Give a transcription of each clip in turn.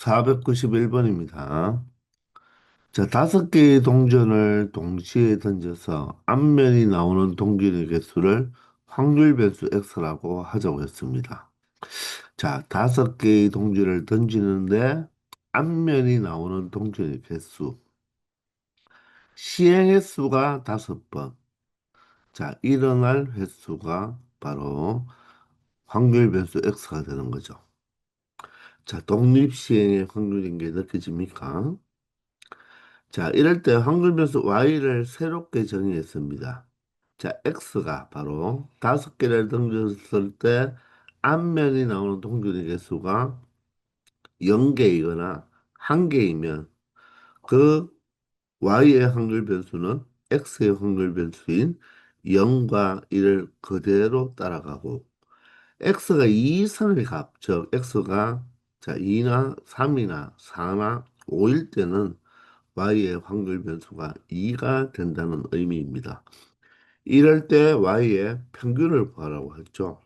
491번입니다. 자, 다섯 개의 동전을 동시에 던져서 앞면이 나오는 동전의 개수를 확률 변수 X라고 하자고 했습니다. 자, 다섯 개의 동전을 던지는데 앞면이 나오는 동전의 개수. 시행 횟수가 다섯 번. 자, 일어날 횟수가 바로 확률 변수 X가 되는 거죠. 자, 독립 시행의 확률인 게 느껴집니까? 자, 이럴 때 확률 변수 y를 새롭게 정의했습니다. 자, x가 바로 다섯 개를 던졌을 때 앞면이 나오는 동전의 개수가 0개이거나 1개이면 그 y의 확률 변수는 x의 확률 변수인 0과 1을 그대로 따라가고 x가 2 이상의 값, 즉 x가 자 2나 3이나 4나 5일 때는 y의 확률 변수가 2가 된다는 의미입니다. 이럴 때 y의 평균을 구하라고 했죠.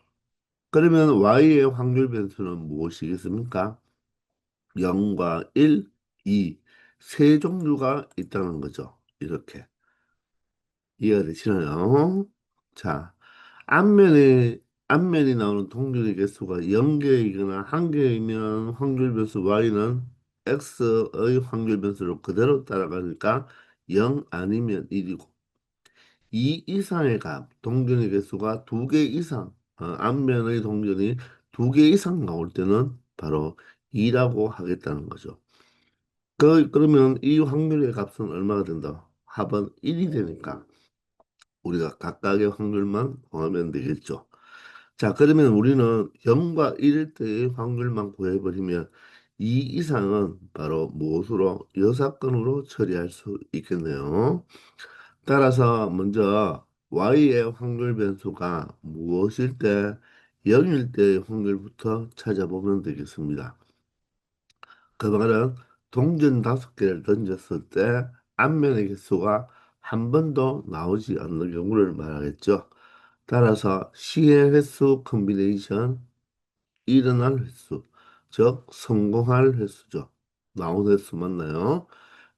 그러면 y의 확률 변수는 무엇이겠습니까? 0과 1, 2, 세 종류가 있다는 거죠. 이렇게 이해가 되시나요? 자, 앞면이 나오는 동전의 개수가 0개이거나 1개이면 확률 변수 y는 x의 확률 변수를 그대로 따라가니까 0 아니면 1이고 2 이상의 값, 동전의 개수가 2개 이상, 앞면의 동전이 2개 이상 나올 때는 바로 2라고 하겠다는 거죠. 그러면 이 확률의 값은 얼마가 된다? 합은 1이 되니까 우리가 각각의 확률만 구하면 되겠죠. 자, 그러면 우리는 0과 1일 때의 확률만 구해버리면 이 이상은 바로 무엇으로 여사건으로 처리할 수 있겠네요. 따라서 먼저 y의 확률 변수가 무엇일 때 0일 때의 확률부터 찾아보면 되겠습니다. 그 말은 동전 다섯 개를 던졌을 때 앞면의 개수가 한 번도 나오지 않는 경우를 말하겠죠. 따라서 시의 횟수 컨비네이션 일어날 횟수, 즉 성공할 횟수죠. 나온 횟수 맞나요?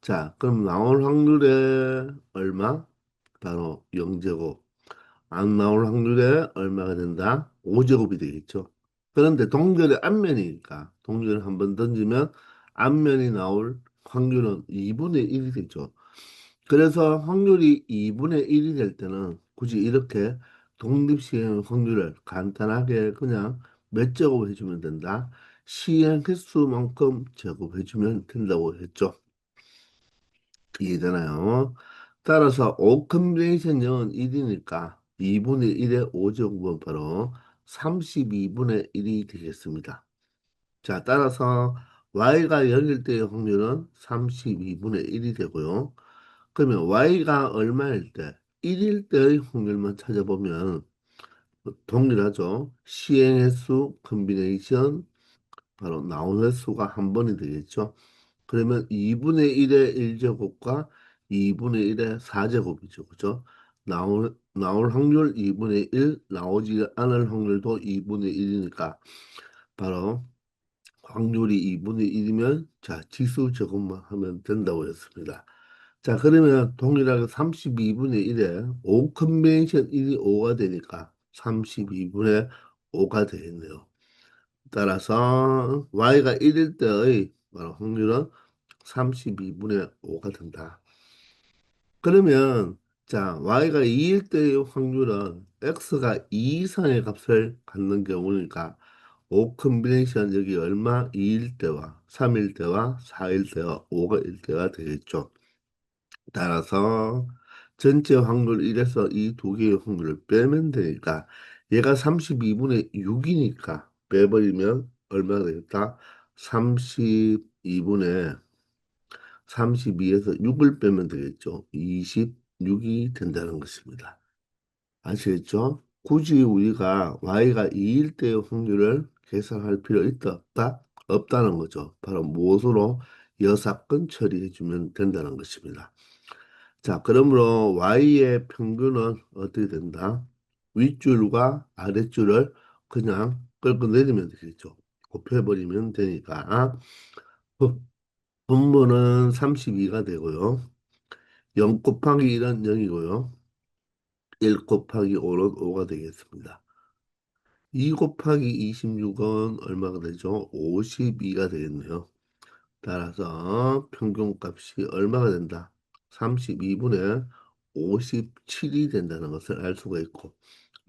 자, 그럼 나올 확률에 얼마? 바로 0제곱. 안 나올 확률에 얼마가 된다? 5제곱이 되겠죠. 그런데 동전의 앞면이니까 동전을 한번 던지면 앞면이 나올 확률은 2분의 1이 되죠. 그래서 확률이 2분의 1이 될 때는 굳이 이렇게 독립시행 확률을 간단하게 그냥 몇 제곱 해주면 된다. 시행 횟수만큼 제곱해주면 된다고 했죠. 이해되나요? 따라서 5 컨비네이션 0은 1이니까 2분의 1의 5제곱은 바로 32분의 1이 되겠습니다. 자, 따라서 y가 0일 때의 확률은 32분의 1이 되고요. 그러면 y가 얼마일 때? 1일 때의 확률만 찾아보면 동일하죠. 시행횟수 컨비네이션 바로 나온 횟수가 한 번이 되겠죠. 그러면 2분의 1의 1제곱과 2분의 1의 4제곱이죠. 그죠? 나올 확률 2분의 1, 나오지 않을 확률도 2분의 1이니까 바로 확률이 2분의 1이면 자, 지수 제곱만 하면 된다고 했습니다. 자, 그러면 동일하게 32분의 1에 5 컨벤션 1이 5가 되니까 32분의 5가 되겠네요. 따라서 y가 1일 때의 바로 확률은 32분의 5가 된다. 그러면 자, y가 2일 때의 확률은 x가 2 이상의 값을 갖는 경우니까 5 컨비네이션 여기 얼마? 2일 때와 3일 때와 4일 때와 5일 때가 되겠죠. 따라서 전체 확률 1에서 이 두 개의 확률을 빼면 되니까 얘가 32분의 6이니까 빼버리면 얼마가 되겠다? 32분의 32에서 6을 빼면 되겠죠. 26이 된다는 것입니다. 아시겠죠? 굳이 우리가 y가 2일 때의 확률을 계산할 필요 있다 없다? 없다는 거죠. 바로 무엇으로 여사건 처리해주면 된다는 것입니다. 자, 그러므로 y의 평균은 어떻게 된다? 윗줄과 아랫줄을 그냥 끌고 내리면 되겠죠. 곱해버리면 되니까. 분모는 32가 되고요. 0 곱하기 1은 0이고요. 1 곱하기 5는 5가 되겠습니다. 2 곱하기 26은 얼마가 되죠? 52가 되겠네요. 따라서 평균값이 얼마가 된다? 32분의 57이 된다는 것을 알 수가 있고,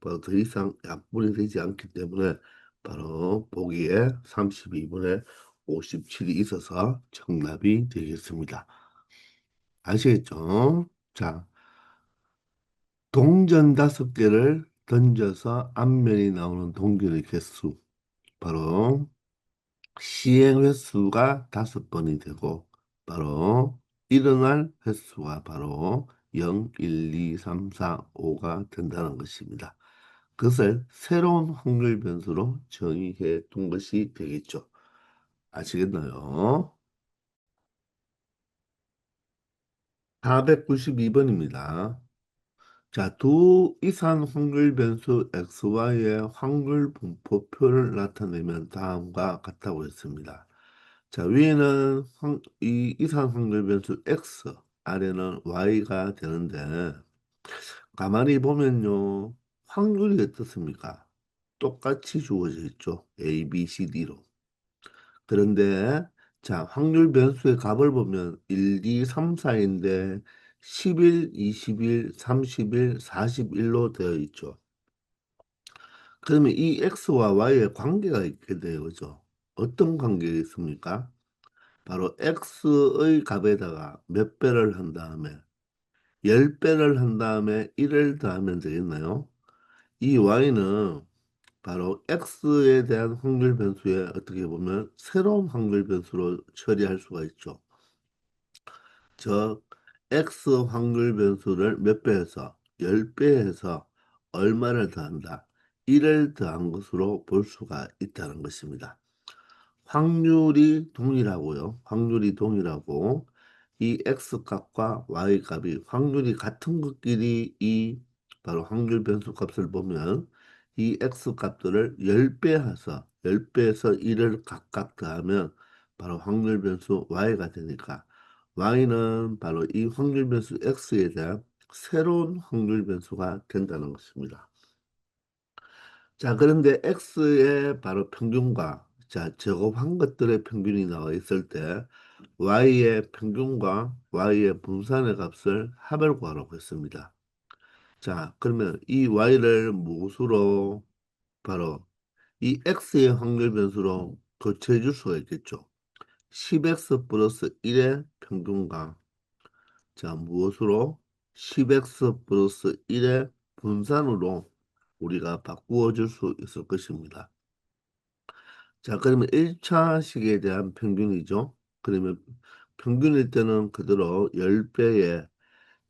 바로 더 이상 약분이 되지 않기 때문에 바로 보기에 32분의 57이 있어서 정답이 되겠습니다. 아시겠죠? 자, 동전 5개를 던져서 앞면이 나오는 동전의 개수. 바로 시행 횟수가 5번이 되고, 바로 일어날 횟수가 바로 0, 1, 2, 3, 4, 5가 된다는 것입니다. 그것을 새로운 확률 변수로 정의해 둔 것이 되겠죠. 아시겠나요? 492번입니다. 자, 두 이산 확률 변수 xy의 확률 분포표를 나타내면 다음과 같다고 했습니다. 자, 위에는 이 이산 확률 변수 x, 아래는 y가 되는데, 가만히 보면요, 확률이 어떻습니까? 똑같이 주어져 있죠. A, B, C, D로. 그런데 자, 확률 변수의 값을 보면 1, 2, 3, 4인데 10일, 20일, 30일, 41로 되어 있죠. 그러면 이 x와 y의 관계가 있게 되어 죠. 어떤 관계가 있습니까? 바로 x의 값에다가 몇 배를 한 다음에 10배를 한 다음에 1을 더하면 되겠나요? 이 y는 바로 x에 대한 확률 변수에 어떻게 보면 새로운 확률 변수로 처리할 수가 있죠. 즉 x 확률 변수를 몇 배해서 10배해서 얼마를 더한다. 1을 더한 것으로 볼 수가 있다는 것입니다. 확률이 동일하고요. 확률이 동일하고 이 x값과 y값이 확률이 같은 것끼리 이 바로 확률 변수 값을 보면 이 x값들을 10배 해서 10배에서 1을 각각 더하면 바로 확률 변수 y가 되니까 y는 바로 이 확률 변수 x에 대한 새로운 확률 변수가 된다는 것입니다. 자, 그런데 x의 바로 평균과 자, 제곱한 것들의 평균이 나와 있을 때 y의 평균과 y의 분산의 값을 합을 구하라고 했습니다. 자, 그러면 이 y를 무엇으로 바로 이 x의 확률 변수로 교체해 줄 수가 있겠죠. 10x 플러스 1의 평균과 자, 무엇으로 10x 플러스 1의 분산으로 우리가 바꾸어 줄 수 있을 것입니다. 자, 그러면 1차식에 대한 평균이죠. 그러면 평균일 때는 그대로 10배에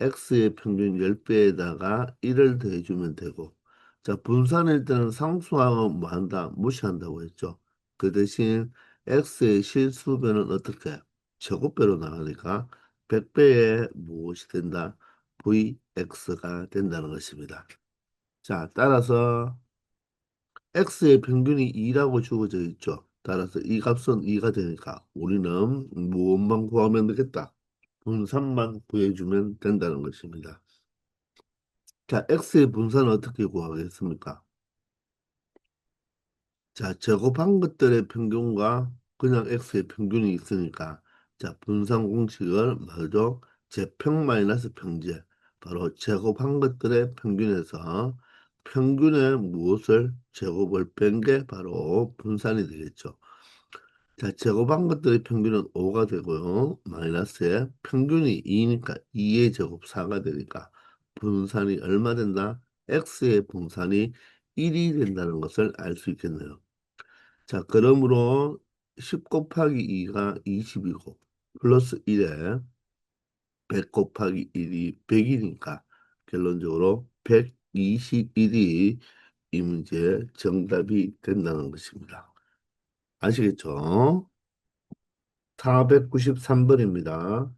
x의 평균 10배에다가 1을 더해주면 되고 자, 분산일 때는 상수항은 뭐 한다? 무시한다고 했죠. 그 대신 x의 실수배는 어떻게? 제곱배로 나가니까 100배에 무엇이 된다? vx가 된다는 것입니다. 자, 따라서 x의 평균이 2라고 주어져 있죠. 따라서 이 값은 2가 되니까 우리는 무엇만 구하면 되겠다. 분산만 구해주면 된다는 것입니다. 자, x의 분산은 어떻게 구하겠습니까? 자, 제곱한 것들의 평균과 그냥 x의 평균이 있으니까 자, 분산 공식을 말하죠. 제평 마이너스 평제. 바로 제곱한 것들의 평균에서 평균의 무엇을 제곱을 뺀 게 바로 분산이 되겠죠. 자, 제곱한 것들의 평균은 5가 되고요. 마이너스에 평균이 2니까 2의 제곱 4가 되니까 분산이 얼마 된다? x의 분산이 1이 된다는 것을 알 수 있겠네요. 자, 그러므로 10 곱하기 2가 20이고 플러스 1에 100 곱하기 1이 100이니까 결론적으로 121이 이 문제의 정답이 된다는 것입니다. 아시겠죠? 493번입니다.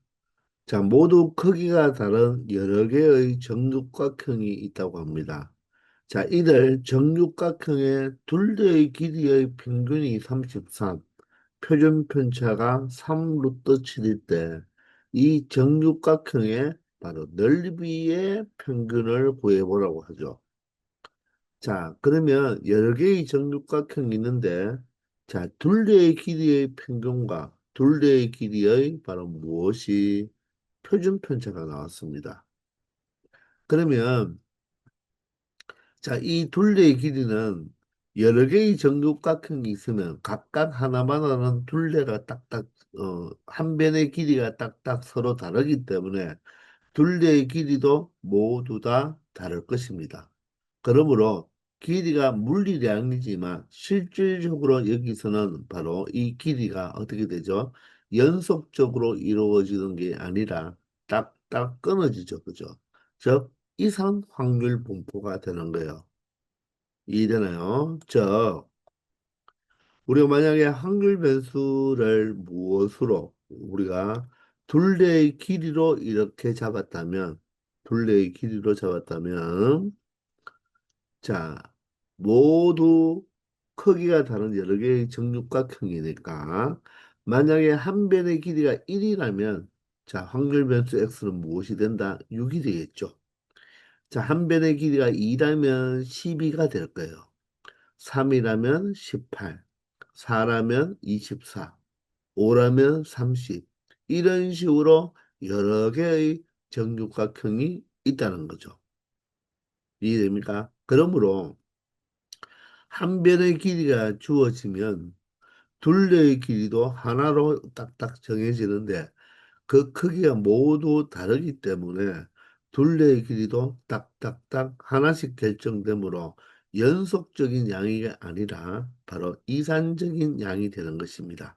자, 모두 크기가 다른 여러 개의 정육각형이 있다고 합니다. 자, 이들 정육각형의 둘레의 길이의 평균이 33, 표준 편차가 3루트 7일 때 이 정육각형의 바로 넓이의 평균을 구해보라고 하죠. 자, 그러면 여러 개의 정육각형이 있는데, 자, 둘레의 길이의 평균과 둘레의 길이의 바로 무엇이 표준 편차가 나왔습니다. 그러면, 자, 이 둘레의 길이는 여러 개의 정육각형이 있으면 각각 하나마다는 둘레가 딱딱, 한 변의 길이가 딱딱 서로 다르기 때문에 둘레의 길이도 모두 다 다를 것입니다. 그러므로 길이가 물리량이지만 실질적으로 여기서는 바로 이 길이가 어떻게 되죠? 연속적으로 이루어지는 게 아니라 딱딱 끊어지죠. 그죠? 즉, 이산 확률 분포가 되는 거예요. 이해되나요? 즉, 우리가 만약에 확률 변수를 무엇으로 우리가 둘레의 길이로 이렇게 잡았다면, 둘레의 길이로 잡았다면, 자, 모두 크기가 다른 여러 개의 정육각형이니까, 만약에 한 변의 길이가 1이라면, 자, 확률 변수 x는 무엇이 된다? 6이 되겠죠. 자, 한 변의 길이가 2라면 12가 될 거예요. 3이라면 18, 4라면 24, 5라면 30. 이런 식으로 여러 개의 정육각형이 있다는 거죠. 이해됩니까? 그러므로 한 변의 길이가 주어지면 둘레의 길이도 하나로 딱딱 정해지는데 그 크기가 모두 다르기 때문에 둘레의 길이도 딱딱딱 하나씩 결정되므로 연속적인 양이 아니라 바로 이산적인 양이 되는 것입니다.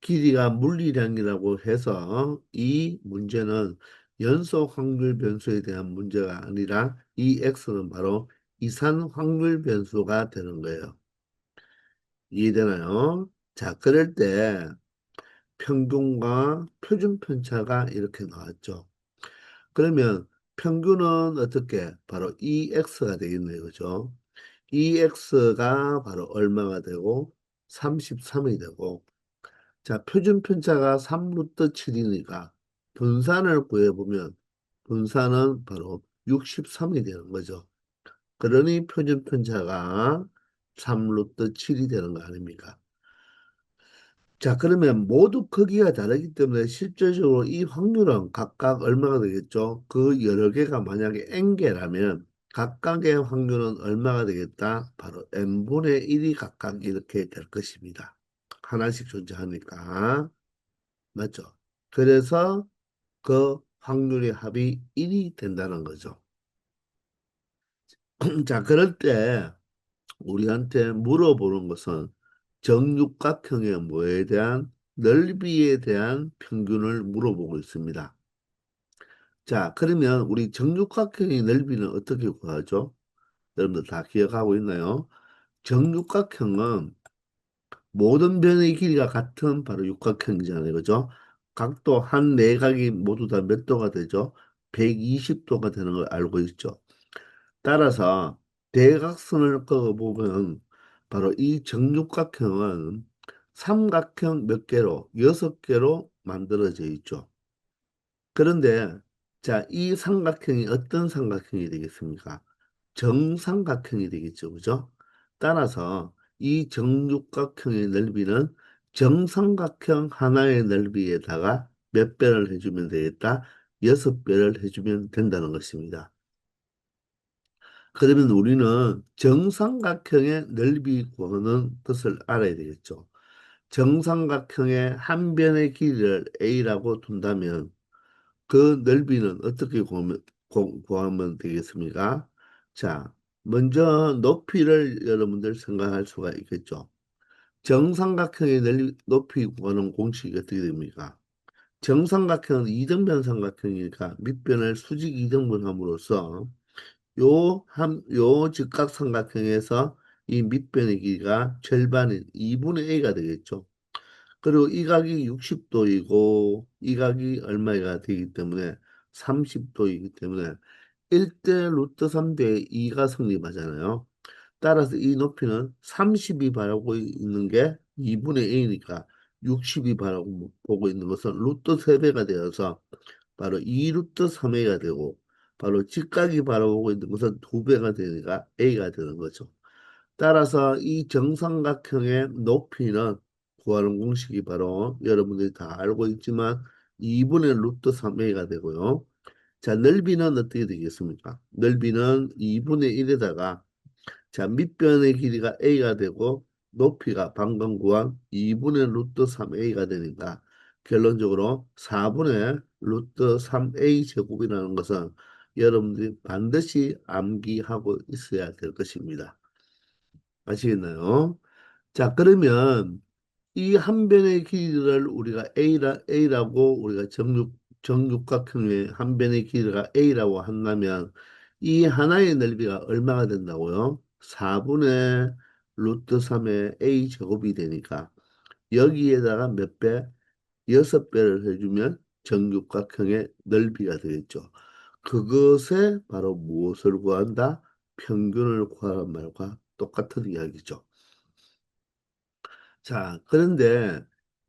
길이가 물리량이라고 해서 이 문제는 연속 확률 변수에 대한 문제가 아니라 이 x는 바로 이산 확률 변수가 되는 거예요. 이해되나요? 자, 그럴 때 평균과 표준 편차가 이렇게 나왔죠. 그러면 평균은 어떻게? 바로 EX가 되겠네요. 그죠? EX가 바로 얼마가 되고 33이 되고 자, 표준 편차가 3루트 7이니까 분산을 구해보면 분산은 바로 63이 되는 거죠. 그러니 표준 편차가 3루트 7이 되는 거 아닙니까? 자, 그러면 모두 크기가 다르기 때문에 실질적으로 이 확률은 각각 얼마가 되겠죠? 그 여러 개가 만약에 n개라면 각각의 확률은 얼마가 되겠다? 바로 n분의 1이 각각 이렇게 될 것입니다. 하나씩 존재하니까. 맞죠? 그래서 그 확률의 합이 1이 된다는 거죠. 자, 그럴 때 우리한테 물어보는 것은 정육각형의 뭐에 대한 넓이에 대한 평균을 물어보고 있습니다. 자, 그러면 우리 정육각형의 넓이는 어떻게 구하죠? 여러분들 다 기억하고 있나요? 정육각형은 모든 변의 길이가 같은 바로 육각형이잖아요. 그죠? 각도 한 내각이 모두 다 몇 도가 되죠? 120도가 되는 걸 알고 있죠. 따라서 대각선을 그어보면 바로 이 정육각형은 삼각형 몇 개로, 6개로 만들어져 있죠. 그런데 자, 이 삼각형이 어떤 삼각형이 되겠습니까? 정삼각형이 되겠죠. 그죠? 따라서 이 정육각형의 넓이는 정삼각형 하나의 넓이에다가 몇 배를 해주면 되겠다? 6배를 해주면 된다는 것입니다. 그러면 우리는 정삼각형의 넓이 구하는 것을 알아야 되겠죠. 정삼각형의 한 변의 길이를 A라고 둔다면 그 넓이는 어떻게 구하면 되겠습니까? 자, 먼저 높이를 여러분들 생각할 수가 있겠죠. 정삼각형의 높이 구하는 공식이 어떻게 됩니까? 정삼각형은 이등변 삼각형이니까 밑변을 수직 이등분함으로써 요 직각삼각형에서 이 밑변의 길이가 절반인 2분의 A가 되겠죠. 그리고 이 각이 60도이고 이 각이 얼마가 되기 때문에 30도이기 때문에 1대 루트 3대 2가 성립하잖아요. 따라서 이 높이는 30이 바라고 있는 게 2분의 A니까 60이 바라고 보고 있는 것은 루트 3배가 되어서 바로 2 루트 3a가 되고, 바로 직각이 바라보고 있는 것은 2배가 되니까 a가 되는 거죠. 따라서 이 정삼각형의 높이는 구하는 공식이 바로 여러분들이 다 알고 있지만 2분의 루트 3a가 되고요. 자, 넓이는 어떻게 되겠습니까? 넓이는 2분의 1에다가, 자, 밑변의 길이가 a가 되고 높이가 방금 구한 2분의 루트 3a가 되니까 결론적으로 4분의 루트 3a 제곱이라는 것은 여러분들이 반드시 암기하고 있어야 될 것입니다. 아시겠나요? 자, 그러면 이 한 변의 길이를 우리가 A라고 우리가 정육각형의 한 변의 길이가 A라고 한다면 이 하나의 넓이가 얼마가 된다고요? 4분의 루트 3의 A 제곱이 되니까 여기에다가 몇 배? 6배를 해주면 정육각형의 넓이가 되겠죠. 그것에 바로 무엇을 구한다? 평균을 구하란 말과 똑같은 이야기죠. 자, 그런데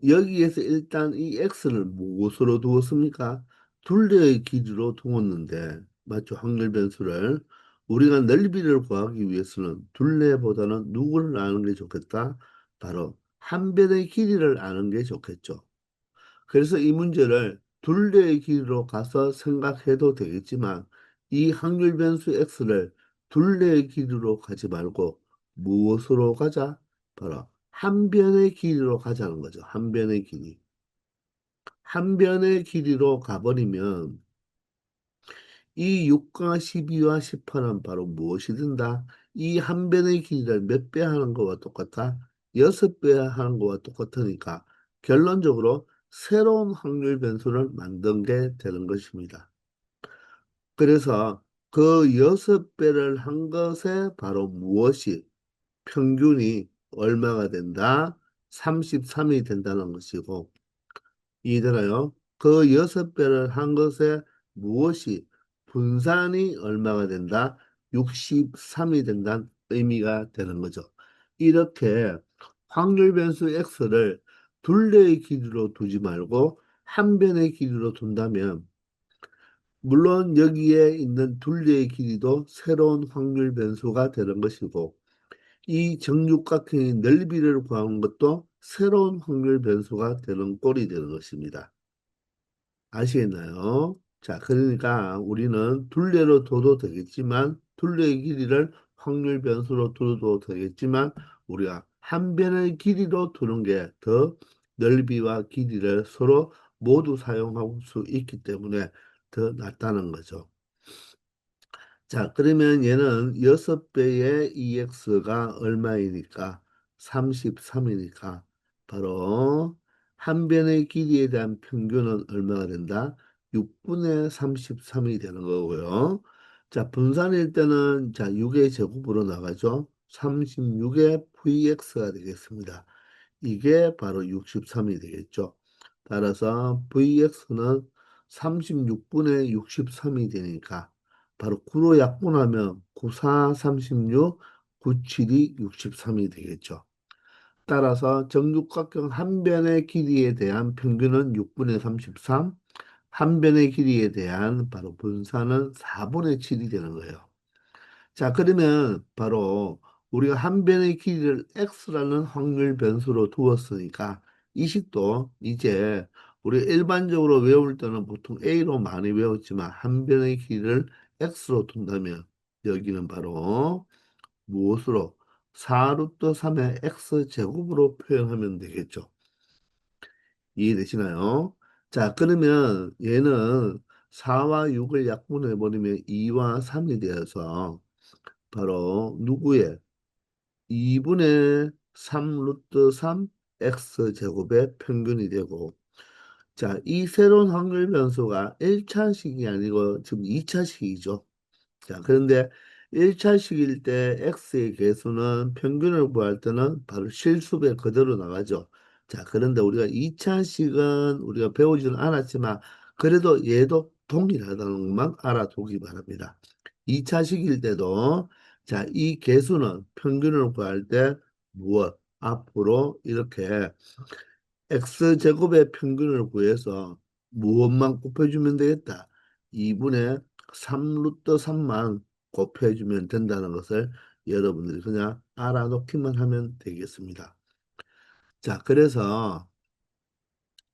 여기에서 일단 이 x를 무엇으로 두었습니까? 둘레의 길이로 두었는데, 맞죠? 확률 변수를. 우리가 넓이를 구하기 위해서는 둘레보다는 누구를 아는 게 좋겠다? 바로 한 변의 길이를 아는 게 좋겠죠. 그래서 이 문제를 둘레의 길이로 가서 생각해도 되겠지만, 이 확률 변수 x를 둘레의 길이로 가지 말고 무엇으로 가자? 바로 한 변의 길이로 가자는 거죠. 한 변의 길이. 한 변의 길이로 가버리면 이 6과 12와 18은 바로 무엇이 된다? 이 한 변의 길이를 몇 배 하는 거와 똑같아? 6배 하는 거와 똑같으니까 결론적으로 새로운 확률 변수를 만든 게 되는 것입니다. 그래서 그 6배를 한 것에 바로 무엇이 평균이 얼마가 된다? 33이 된다는 것이고, 이해되나요? 그 6배를 한 것에 무엇이 분산이 얼마가 된다? 63이 된다는 의미가 되는 거죠. 이렇게 확률 변수 x를 둘레의 길이로 두지 말고 한 변의 길이로 둔다면, 물론 여기에 있는 둘레의 길이도 새로운 확률 변수가 되는 것이고, 이 정육각형의 넓이를 구하는 것도 새로운 확률 변수가 되는 꼴이 되는 것입니다. 아시겠나요? 자, 그러니까 우리는 둘레로 둬도 되겠지만, 둘레의 길이를 확률 변수로 둬도 되겠지만, 우리가 한 변의 길이로 두는 게 더 넓이와 길이를 서로 모두 사용할 수 있기 때문에 더 낫다는 거죠. 자, 그러면 얘는 6배의 EX가 얼마이니까? 33이니까 바로 한 변의 길이에 대한 평균은 얼마가 된다? 6분의 33이 되는 거고요. 자, 분산일 때는 자, 6의 제곱으로 나가죠. 36의 VX가 되겠습니다. 이게 바로 63이 되겠죠. 따라서 VX는 36분의 63이 되니까 바로 9로 약분하면 9, 4, 36, 9, 7이 63이 되겠죠. 따라서 정육각형 한 변의 길이에 대한 평균은 6분의 33, 한 변의 길이에 대한 바로 분산은 4분의 7이 되는 거예요. 자, 그러면 바로 우리가 한 변의 길이를 x라는 확률 변수로 두었으니까 이 식도 이제 우리 일반적으로 외울 때는 보통 a로 많이 외웠지만 한 변의 길이를 x로 둔다면 여기는 바로 무엇으로 4루트 3의 x 제곱으로 표현하면 되겠죠. 이해되시나요? 자, 그러면 얘는 4와 6을 약분해 버리면 2와 3이 되어서 바로 누구의 2분의 3 루트 3 x 제곱의 평균이 되고, 자, 이 새로운 확률 변수가 1차식이 아니고 지금 2차식이죠. 자, 그런데 1차식일 때 x의 개수는 평균을 구할 때는 바로 실수배 그대로 나가죠. 자, 그런데 우리가 2차식은 우리가 배우지는 않았지만 그래도 얘도 동일하다는 것만 알아두기 바랍니다. 2차식일 때도 자, 이 개수는 평균을 구할 때 무엇? 앞으로 이렇게 x제곱의 평균을 구해서 무엇만 곱해주면 되겠다. 2분의 3 루트 3만 곱해주면 된다는 것을 여러분들이 그냥 알아놓기만 하면 되겠습니다. 자, 그래서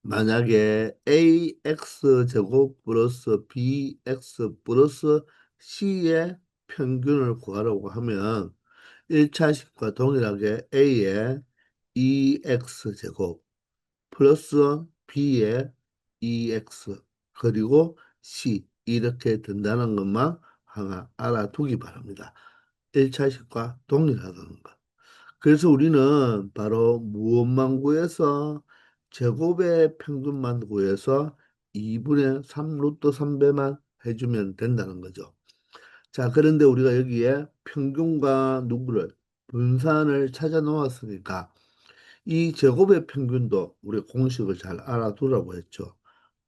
만약에 ax제곱 플러스 bx 플러스 c의 평균을 구하라고 하면 1차식과 동일하게 a의 2x제곱 플러스 b의 2x 그리고 c 이렇게 된다는 것만 하나 알아두기 바랍니다. 1차식과 동일하다는 것. 그래서 우리는 바로 무엇만 구해서 제곱의 평균만 구해서 2분의 3 루트 3배만 해주면 된다는 거죠. 자, 그런데 우리가 여기에 평균과 누구를 분산을 찾아 놓았으니까 이 제곱의 평균도 우리 공식을 잘 알아두라고 했죠.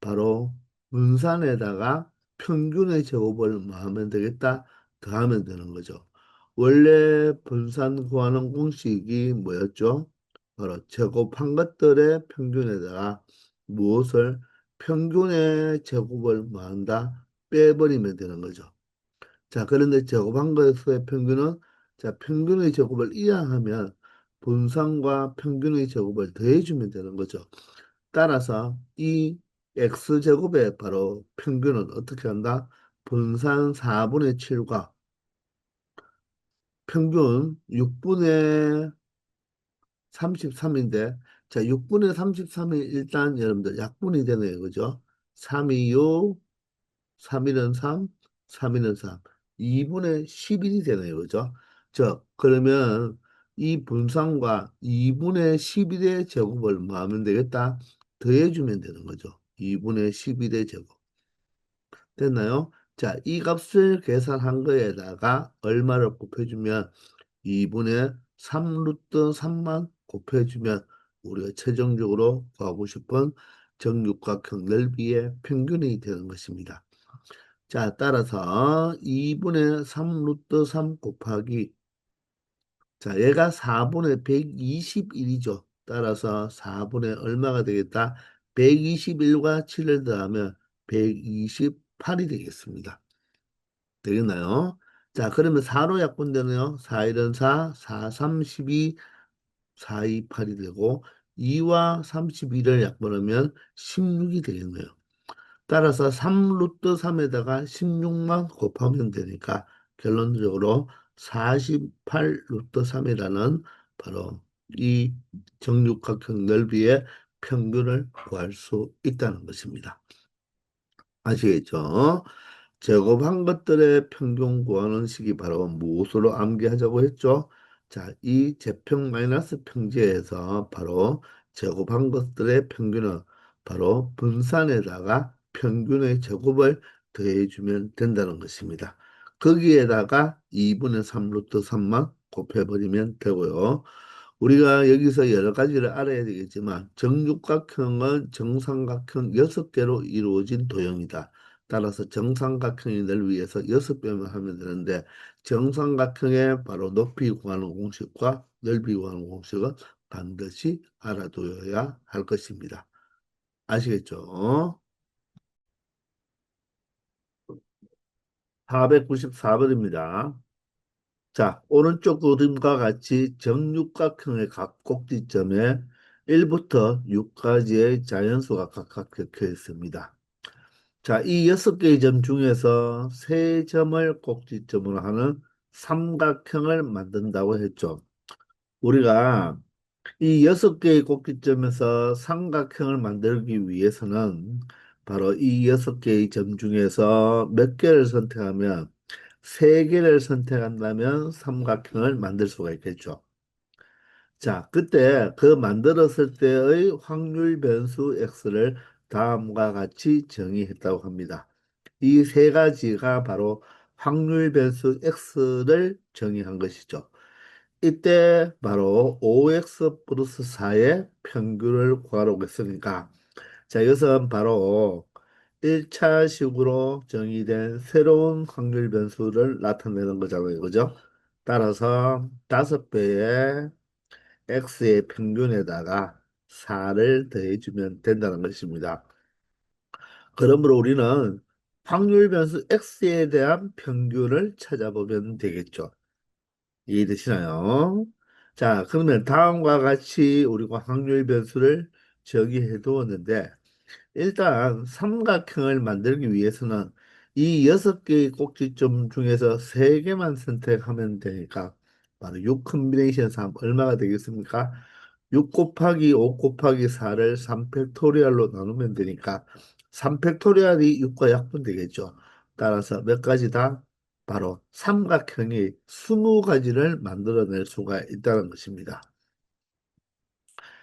바로 분산에다가 평균의 제곱을 뭐 하면 되겠다? 더하면 되는 거죠. 원래 분산 구하는 공식이 뭐였죠? 바로 제곱한 것들의 평균에다가 무엇을 평균의 제곱을 뭐 한다? 빼버리면 되는 거죠. 자, 그런데 제곱한 것의 평균은 자, 평균의 제곱을 이항하면 분산과 평균의 제곱을 더해주면 되는 거죠. 따라서 이 x제곱의 바로 평균은 어떻게 한다? 분산 4분의 7과 평균 6분의 33인데 자, 6분의 33이 일단 여러분들 약분이 되네요. 그죠? 3이 6, 3일은 3, 3일은 3. 2분의 11이 되네요. 그죠? 그러면 이 분산과 2분의 11의 제곱을 뭐 하면 되겠다? 더해주면 되는 거죠. 2분의 11의 제곱. 됐나요? 자, 이 값을 계산한 거에다가 얼마를 곱해주면 2분의 3 루트 3만 곱해주면 우리가 최종적으로 구하고 싶은 정육각형 넓이의 평균이 되는 것입니다. 자, 따라서 2분의 3 루트 3 곱하기 자, 얘가 4분의 121이죠. 따라서 4분의 얼마가 되겠다? 121과 7을 더하면 128이 되겠습니다. 되겠나요? 자, 그러면 4로 약분되네요. 4일은 4, 4, 32, 4, 2, 8이 되고 2와 32를 약분하면 16이 되겠네요. 따라서 3 루트 3에다가 16만 곱하면 되니까 결론적으로 48 루트 3이라는 바로 이 정육각형 넓이의 평균을 구할 수 있다는 것입니다. 아시겠죠? 제곱한 것들의 평균 구하는 식이 바로 무엇으로 암기하자고 했죠? 자, 이 제평 마이너스 평지에서 바로 제곱한 것들의 평균은 바로 분산에다가 평균의 제곱을 더해주면 된다는 것입니다. 거기에다가 2분의 3 루트 3만 곱해버리면 되고요. 우리가 여기서 여러 가지를 알아야 되겠지만 정육각형은 정삼각형 6개로 이루어진 도형이다. 따라서 정삼각형의 넓이에서 6배만 하면 되는데 정삼각형의 바로 높이 구하는 공식과 넓이 구하는 공식은 반드시 알아두어야 할 것입니다. 아시겠죠? 494번입니다. 자, 오른쪽 그림과 같이 정육각형의 각 꼭지점에 1부터 6까지의 자연수가 각각 적혀 있습니다. 자, 이 6개의 점 중에서 3점을 꼭지점으로 하는 삼각형을 만든다고 했죠. 우리가 이 6개의 꼭지점에서 삼각형을 만들기 위해서는 바로 이 6개의 점 중에서 몇 개를 선택하면 3개를 선택한다면 삼각형을 만들 수가 있겠죠. 자, 그때 그 만들었을 때의 확률 변수 x를 다음과 같이 정의했다고 합니다. 이 세 가지가 바로 확률 변수 x를 정의한 것이죠. 이때 바로 5x 플러스 4의 평균을 구하라고 했으니까 자, 이것은 바로 1차식으로 정의된 새로운 확률 변수를 나타내는 거잖아요. 그죠? 따라서 5배의 x의 평균에다가 4를 더해주면 된다는 것입니다. 그러므로 우리는 확률 변수 x에 대한 평균을 찾아보면 되겠죠. 이해되시나요? 자, 그러면 다음과 같이 우리가 확률 변수를 정의해 두었는데, 일단 삼각형을 만들기 위해서는 이 6개의 꼭지점 중에서 3개만 선택하면 되니까 바로 6 컨비네이션 3 얼마가 되겠습니까? 6 곱하기 5 곱하기 4를 3팩토리얼로 나누면 되니까 3팩토리얼이 6과 약분 되겠죠. 따라서 몇 가지다? 바로 삼각형이 20가지를 만들어낼 수가 있다는 것입니다.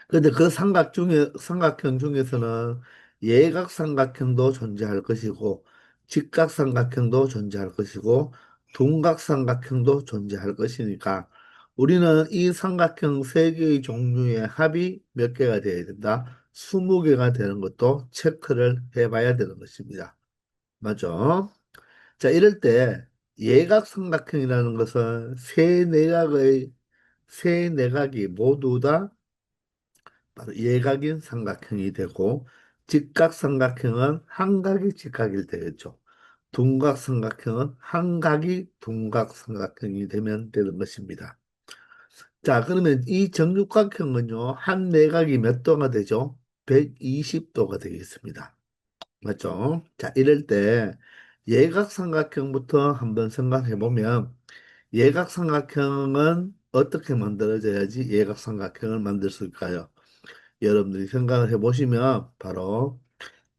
근데 그 삼각형 중에서는 예각삼각형도 존재할 것이고, 직각삼각형도 존재할 것이고, 둔각삼각형도 존재할 것이니까, 우리는 이 삼각형 세 개의 종류의 합이 몇 개가 되어야 된다? 20개가 되는 것도 체크를 해봐야 되는 것입니다. 맞죠? 자, 이럴 때 예각삼각형이라는 것은 세 내각이 모두 다 바로 예각인 삼각형이 되고, 직각삼각형은 한 각이 직각일 때겠죠. 둔각삼각형은 한 각이 둔각삼각형이 되면 되는 것입니다. 자, 그러면 이 정육각형은요, 한 내각이 몇 도가 되죠? 120도가 되겠습니다. 맞죠? 자, 이럴 때 예각삼각형부터 한번 생각해 보면, 예각삼각형은 어떻게 만들어져야지 예각삼각형을 만들 수 있을까요? 여러분들이 생각을 해보시면 바로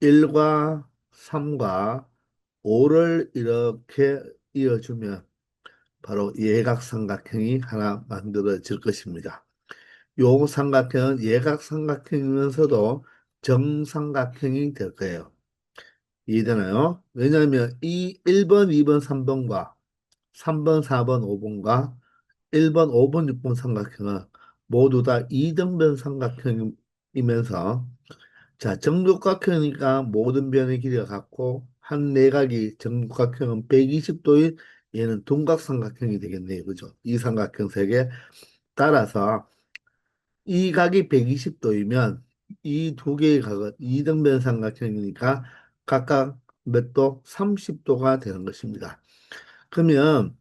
1과 3과 5를 이렇게 이어주면 바로 예각삼각형이 하나 만들어질 것입니다. 요 삼각형은 예각삼각형이면서도 정삼각형이 될 거예요. 이해되나요? 왜냐하면 이 1번, 2번, 3번과 3번, 4번, 5번과 1번, 5번, 6번 삼각형은 모두 다 이등변 삼각형이면서, 자, 정육각형이니까 모든 변의 길이가 같고 한 내각이 정육각형은 120도인 얘는 둔각삼각형이 되겠네요. 그죠? 이 삼각형 세 개. 따라서 이 각이 120도이면 이 두 개의 각은 이등변 삼각형이니까 각각 몇 도? 30도가 되는 것입니다. 그러면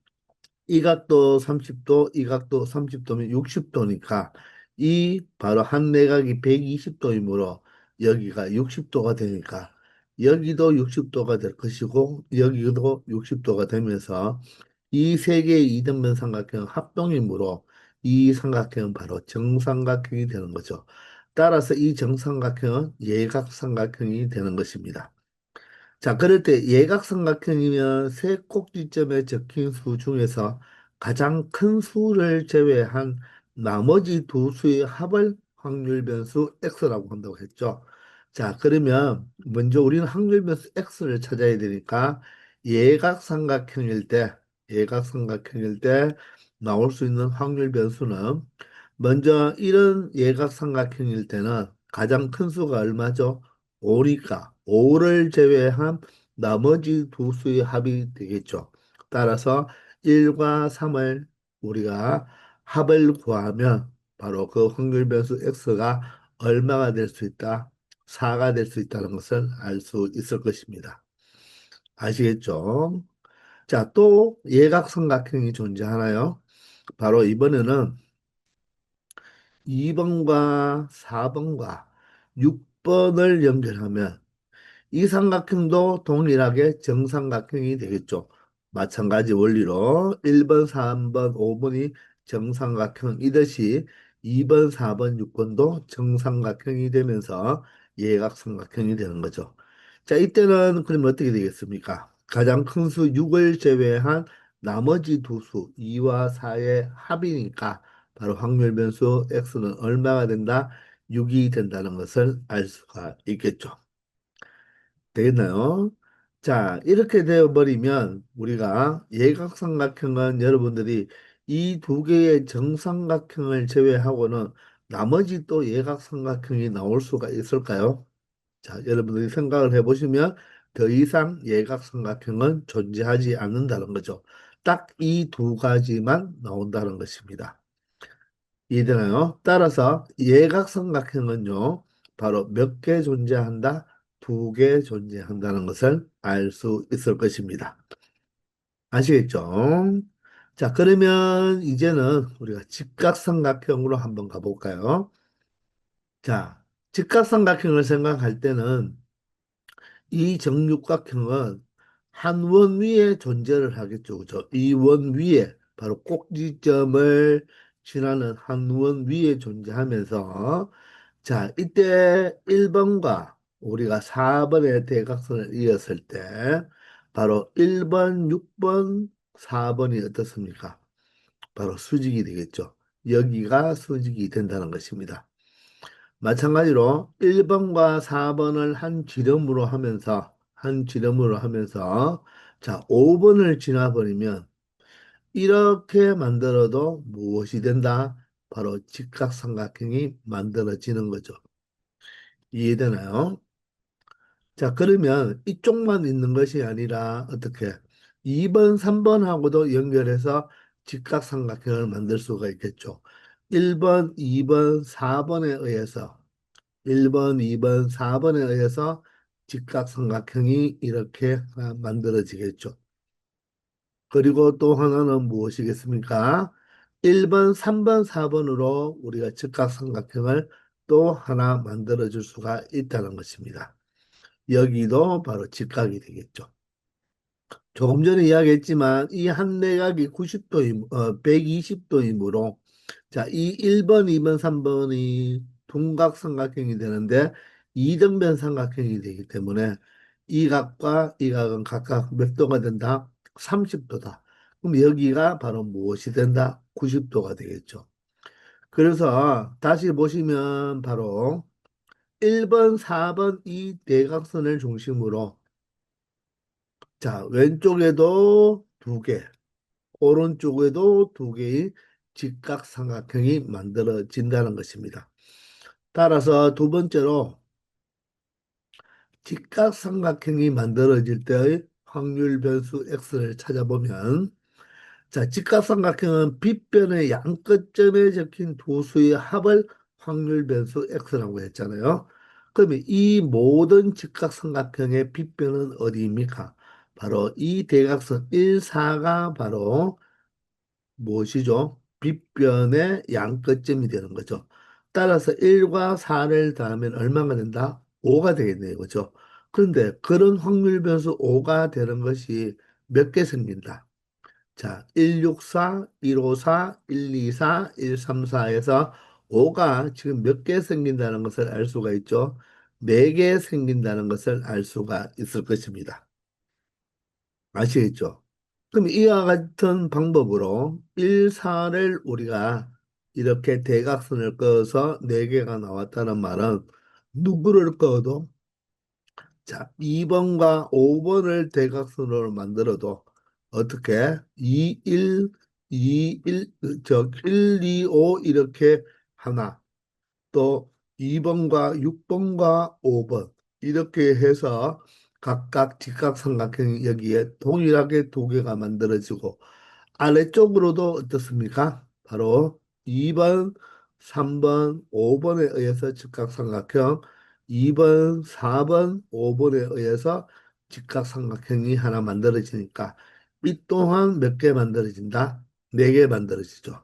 이 각도 30도, 이 각도 30도면 60도니까 이 바로 한 내각이 120도이므로 여기가 60도가 되니까 여기도 60도가 될 것이고 여기도 60도가 되면서 이 세 개의 이등변 삼각형 합동이므로 이 삼각형은 바로 정삼각형이 되는 거죠. 따라서 이 정삼각형은 예각삼각형이 되는 것입니다. 자, 그럴 때 예각삼각형이면 세 꼭지점에 적힌 수 중에서 가장 큰 수를 제외한 나머지 두 수의 합을 확률 변수 x라고 한다고 했죠. 자, 그러면 먼저 우리는 확률 변수 x를 찾아야 되니까 예각삼각형일 때, 예각삼각형일 때 나올 수 있는 확률 변수는, 먼저 이런 예각삼각형일 때는 가장 큰 수가 얼마죠? 5니까 5를 제외한 나머지 두 수의 합이 되겠죠. 따라서 1과 3을 우리가 합을 구하면 바로 그 확률 변수 x가 얼마가 될 수 있다? 4가 될 수 있다는 것을 알 수 있을 것입니다. 아시겠죠? 자, 또 예각삼각형이 존재하나요? 바로 이번에는 2번과 4번과 6번을 연결하면 이 삼각형도 동일하게 정삼각형이 되겠죠. 마찬가지 원리로 1번, 3번, 5번이 정삼각형이듯이 2번, 4번, 6번도 정삼각형이 되면서 예각삼각형이 되는 거죠. 자, 이때는 그럼 어떻게 되겠습니까? 가장 큰 수 6을 제외한 나머지 두 수 2와 4의 합이니까 바로 확률 변수 x는 얼마가 된다? 6이 된다는 것을 알 수가 있겠죠. 되겠나요? 자, 이렇게 되어버리면 우리가 예각삼각형은 여러분들이 이 두 개의 정삼각형을 제외하고는 나머지 또 예각삼각형이 나올 수가 있을까요? 자, 여러분들이 생각을 해보시면 더 이상 예각삼각형은 존재하지 않는다는 거죠. 딱 이 두 가지만 나온다는 것입니다. 이해되나요? 따라서 예각삼각형은요, 바로 몇 개 존재한다? 두 개 존재한다는 것을 알 수 있을 것입니다. 아시겠죠? 자, 그러면 이제는 우리가 직각삼각형으로 한번 가볼까요? 자, 직각삼각형을 생각할 때는 이 정육각형은 한 원 위에 존재를 하겠죠. 그죠? 이 원 위에, 바로 꼭지점을 지나는 한 원 위에 존재하면서, 자, 이때 1번과 우리가 4번의 대각선을 이었을 때, 바로 1번, 6번, 4번이 어떻습니까? 바로 수직이 되겠죠. 여기가 수직이 된다는 것입니다. 마찬가지로 1번과 4번을 한 지름으로 하면서 자, 5번을 지나버리면 이렇게 만들어도 무엇이 된다? 바로 직각삼각형이 만들어지는 거죠. 이해되나요? 자, 그러면 이쪽만 있는 것이 아니라 어떻게 2번, 3번하고도 연결해서 직각삼각형을 만들 수가 있겠죠. 1번, 2번, 4번에 의해서 1번, 2번, 4번에 의해서 직각삼각형이 이렇게 만들어지겠죠. 그리고 또 하나는 무엇이겠습니까? 1번, 3번, 4번으로 우리가 직각삼각형을 또 하나 만들어 줄 수가 있다는 것입니다. 여기도 바로 직각이 되겠죠. 조금 전에 이야기했지만 이 한 내각이 120도이므로 자, 이 1번, 2번, 3번이 둔각삼각형이 되는데 이등변 삼각형이 되기 때문에 이 각과 이 각은 각각 몇 도가 된다? 30도다. 그럼 여기가 바로 무엇이 된다? 90도가 되겠죠. 그래서 다시 보시면 바로 1번, 4번 이 대각선을 중심으로 자, 왼쪽에도 두 개, 오른쪽에도 두 개의 직각삼각형이 만들어진다는 것입니다. 따라서 두 번째로 직각삼각형이 만들어질 때의 확률 변수 x를 찾아보면 자, 직각삼각형은 빗변의 양끝점에 적힌 두 수의 합을 확률 변수 x라고 했잖아요. 그러면 이 모든 직각삼각형의 빗변은 어디입니까? 바로 이 대각선 1, 4가 바로 무엇이죠? 빗변의 양끝점이 되는 거죠. 따라서 1과 4를 더하면 얼마가 된다? 5가 되겠네요. 그죠? 그런데 그런 확률 변수 5가 되는 것이 몇 개 생긴다? 자, 164, 154, 124, 134에서 5가 지금 몇 개 생긴다는 것을 알 수가 있죠. 4개 생긴다는 것을 알 수가 있을 것입니다. 아시겠죠? 그럼 이와 같은 방법으로 1, 4를 우리가 이렇게 대각선을 그어서 4개가 나왔다는 말은 누구를 그어도 자, 2번과 5번을 대각선으로 만들어도 어떻게 2, 1, 2, 1, 1, 2, 5 이렇게 하나 또 2번과 6번과 5번 이렇게 해서 각각 직각삼각형이 여기에 동일하게 두 개가 만들어지고 아래쪽으로도 어떻습니까? 바로 2번, 3번, 5번에 의해서 직각삼각형, 2번, 4번, 5번에 의해서 직각삼각형이 하나 만들어지니까 이 또한 몇 개 만들어진다? 4개 만들어지죠.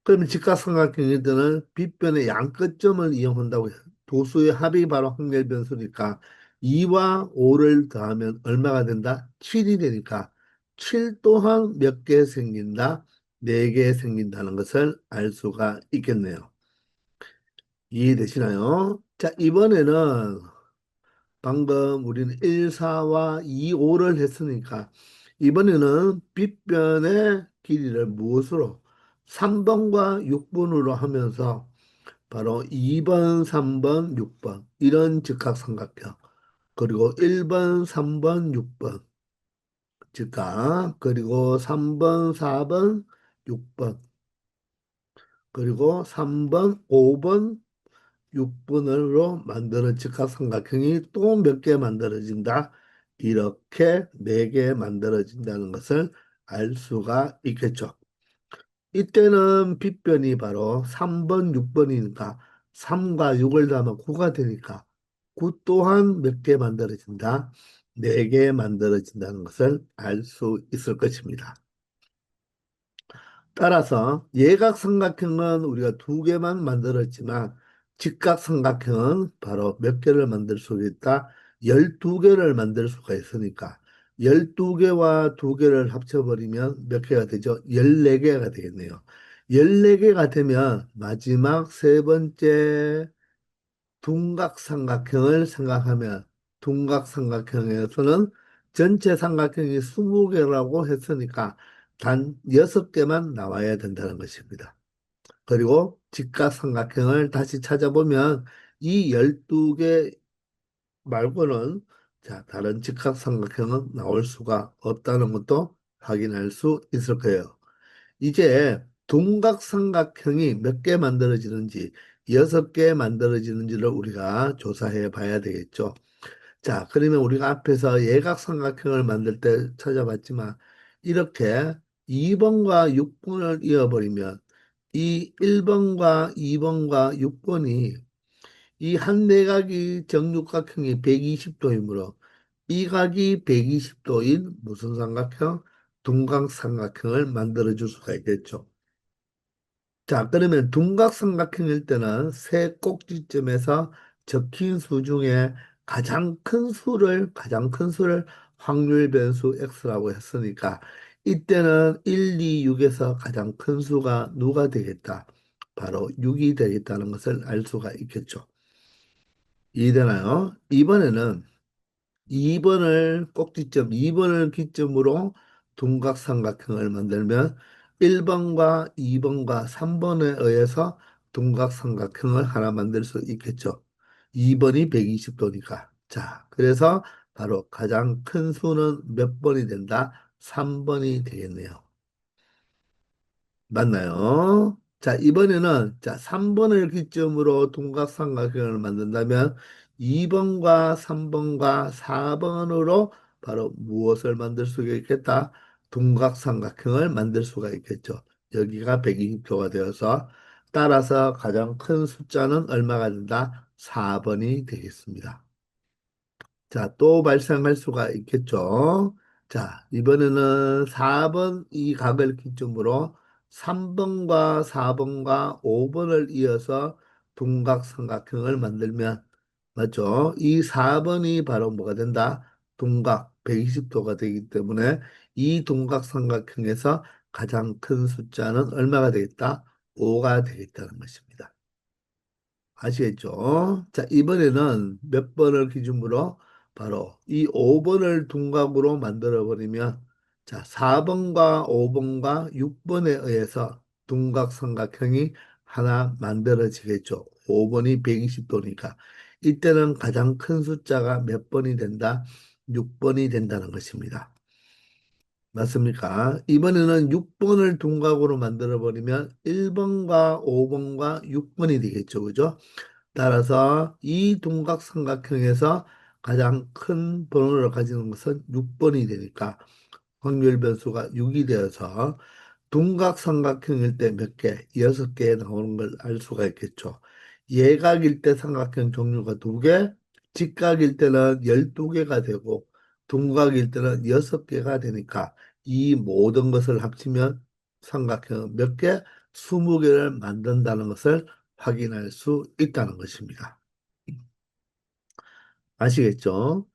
그러면 직각삼각형에서는 빗변의 양끝점을 이용한다고 해요. 도수의 합이 바로 확률 변수니까 2와 5를 더하면 얼마가 된다? 7이 되니까 7 또한 몇 개 생긴다? 4개 생긴다는 것을 알 수가 있겠네요. 이해되시나요? 자, 이번에는 방금 우리는 1, 4와 2, 5를 했으니까 이번에는 빗변의 길이를 무엇으로? 3번과 6번으로 하면서 바로 2번, 3번, 6번 이런 직각삼각형 그리고 1번, 3번, 6번 직각 그리고 3번, 4번, 6번 그리고 3번, 5번, 6번으로 만드는 직각삼각형이 또 몇 개 만들어진다. 이렇게 4개 만들어진다는 것을 알 수가 있겠죠. 이때는 빗변이 바로 3번, 6번이니까 3과 6을 더하면 9가 되니까 9 또한 몇 개 만들어진다? 4개 만들어진다는 것을 알 수 있을 것입니다. 따라서 예각삼각형은 우리가 2개만 만들었지만 직각삼각형은 바로 몇 개를 만들 수 있다? 12개를 만들 수가 있으니까 12개와 2개를 합쳐버리면 몇 개가 되죠? 14개가 되겠네요. 14개가 되면 마지막 세 번째 둔각삼각형을 생각하면 둔각삼각형에서는 전체 삼각형이 20개라고 했으니까 단 6개만 나와야 된다는 것입니다. 그리고 직각삼각형을 다시 찾아보면 이 12개 말고는 자, 다른 직각삼각형은 나올 수가 없다는 것도 확인할 수 있을 거예요. 이제 둔각삼각형이 몇 개 만들어지는지, 6개 만들어지는지를 우리가 조사해 봐야 되겠죠. 자, 그러면 우리가 앞에서 예각삼각형을 만들 때 찾아봤지만, 이렇게 2번과 6번을 이어버리면, 이 1번과 2번과 6번이 이 한 내각이 정육각형이 120도이므로, 이 각이 120도인 무슨 삼각형? 둔각삼각형을 만들어 줄 수가 있겠죠. 자, 그러면 둔각삼각형일 때는 세 꼭지점에서 적힌 수 중에 가장 큰 수를 확률 변수 x라고 했으니까 이때는 1, 2, 6에서 가장 큰 수가 누가 되겠다? 바로 6이 되겠다는 것을 알 수가 있겠죠. 이해되나요? 이번에는 2번을 꼭지점 2번을 기점으로 둔각삼각형을 만들면 1번과 2번과 3번에 의해서 둔각삼각형을 하나 만들 수 있겠죠. 2번이 120도니까. 자, 그래서 바로 가장 큰 수는 몇 번이 된다? 3번이 되겠네요. 맞나요? 자, 이번에는 자, 3번을 기점으로 동각삼각형을 만든다면 2번과 3번과 4번으로 바로 무엇을 만들 수가 있겠다? 동각삼각형을 만들 수가 있겠죠. 여기가 120도가 되어서 따라서 가장 큰 숫자는 얼마가 된다? 4번이 되겠습니다. 자, 또 발생할 수가 있겠죠. 자, 이번에는 4번 이 각을 기점으로 3번과 4번과 5번을 이어서 둔각삼각형을 만들면, 맞죠? 이 4번이 바로 뭐가 된다? 둔각 120도가 되기 때문에 이 둔각삼각형에서 가장 큰 숫자는 얼마가 되겠다? 5가 되겠다는 것입니다. 아시겠죠? 자, 이번에는 몇 번을 기준으로 바로 이 5번을 둔각으로 만들어 버리면 자, 4번과 5번과 6번에 의해서 둔각 삼각형이 하나 만들어지겠죠. 5번이 120도니까. 이때는 가장 큰 숫자가 몇 번이 된다? 6번이 된다는 것입니다. 맞습니까? 이번에는 6번을 둔각으로 만들어 버리면 1번과 5번과 6번이 되겠죠. 그죠? 따라서 이 동각삼각형에서 가장 큰 번호를 가지는 것은 6번이 되니까 확률 변수가 6이 되어서 둔각삼각형일 때 몇 개? 6개 나오는 걸 알 수가 있겠죠. 예각일 때 삼각형 종류가 2개, 직각일 때는 12개가 되고 둔각일 때는 6개가 되니까 이 모든 것을 합치면 삼각형 몇 개? 20개를 만든다는 것을 확인할 수 있다는 것입니다. 아시겠죠?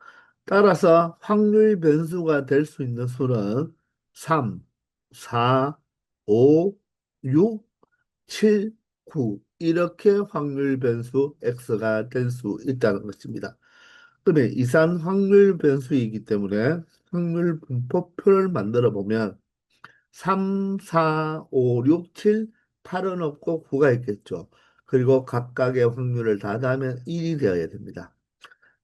따라서 확률 변수가 될 수 있는 수는 3, 4, 5, 6, 7, 9 이렇게 확률 변수 x가 될 수 있다는 것입니다. 그러면 이산 확률 변수이기 때문에 확률 분포표를 만들어 보면 3, 4, 5, 6, 7, 8은 없고 9가 있겠죠. 그리고 각각의 확률을 다 더하면 1이 되어야 됩니다.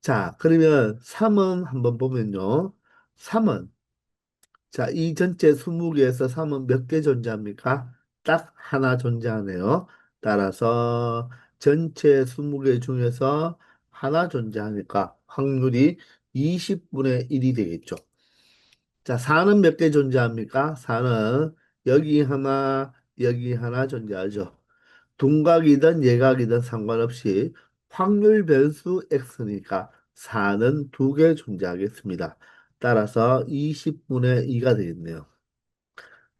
자, 그러면 3은 한번 보면요. 3은, 자, 이 전체 20개에서 3은 몇 개 존재합니까? 딱 하나 존재하네요. 따라서 전체 20개 중에서 하나 존재하니까 확률이 20분의 1이 되겠죠. 자, 4는 몇 개 존재합니까? 4는 여기 하나, 여기 하나 존재하죠. 둔각이든 예각이든 상관없이 확률 변수 x니까 4는 두 개 존재하겠습니다. 따라서 20분의 2가 되겠네요.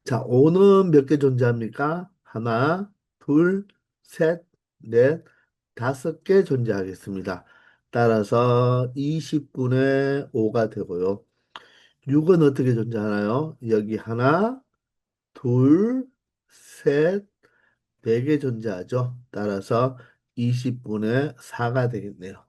자, 5는 몇 개 존재합니까? 하나, 둘, 셋, 넷, 다섯 개 존재하겠습니다. 따라서 20분의 5가 되고요. 6은 어떻게 존재하나요? 여기 하나, 둘, 셋, 네 개 존재하죠. 따라서 20분의 4가 되겠네요.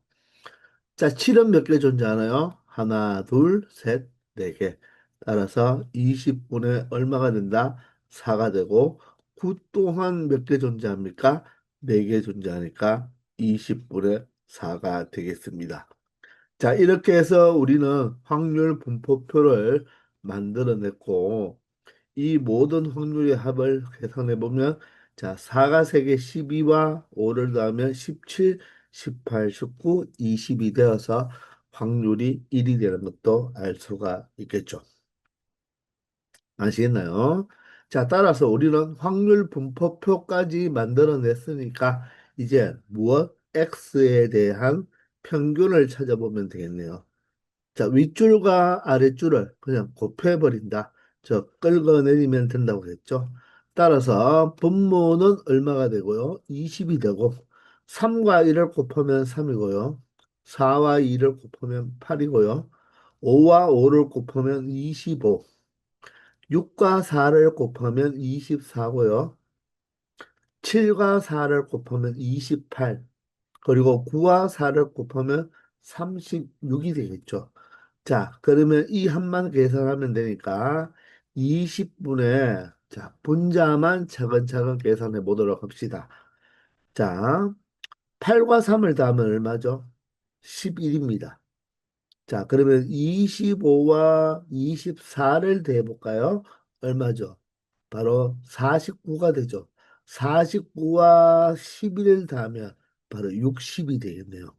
자, 7은 몇 개 존재하나요? 하나, 둘, 셋, 네 개. 따라서 20분의 얼마가 된다? 4가 되고, 9 또한 몇 개 존재합니까? 4개 존재하니까 20분의 4가 되겠습니다. 자, 이렇게 해서 우리는 확률 분포표를 만들어냈고, 이 모든 확률의 합을 계산해 보면 자, 4가 3개 12와 5를 더하면 17, 18, 19, 20이 되어서 확률이 1이 되는 것도 알 수가 있겠죠. 아시겠나요? 자, 따라서 우리는 확률 분포표까지 만들어냈으니까 이제 무엇? X에 대한 평균을 찾아보면 되겠네요. 자, 윗줄과 아랫줄을 그냥 곱해버린다. 저 끌어내리면 된다고 했죠. 따라서 분모는 얼마가 되고요? 20이 되고 3과 1을 곱하면 3이고요. 4와 2를 곱하면 8이고요. 5와 5를 곱하면 25. 6과 4를 곱하면 24고요. 7과 4를 곱하면 28. 그리고 9와 4를 곱하면 36이 되겠죠. 자, 그러면 이 합만 계산하면 되니까 20분의 자, 분자만 차근차근 계산해 보도록 합시다. 자, 8과 3을 더하면 얼마죠? 11입니다. 자, 그러면 25와 24를 더해볼까요? 얼마죠? 바로 49가 되죠. 49와 11을 더하면 바로 60이 되겠네요.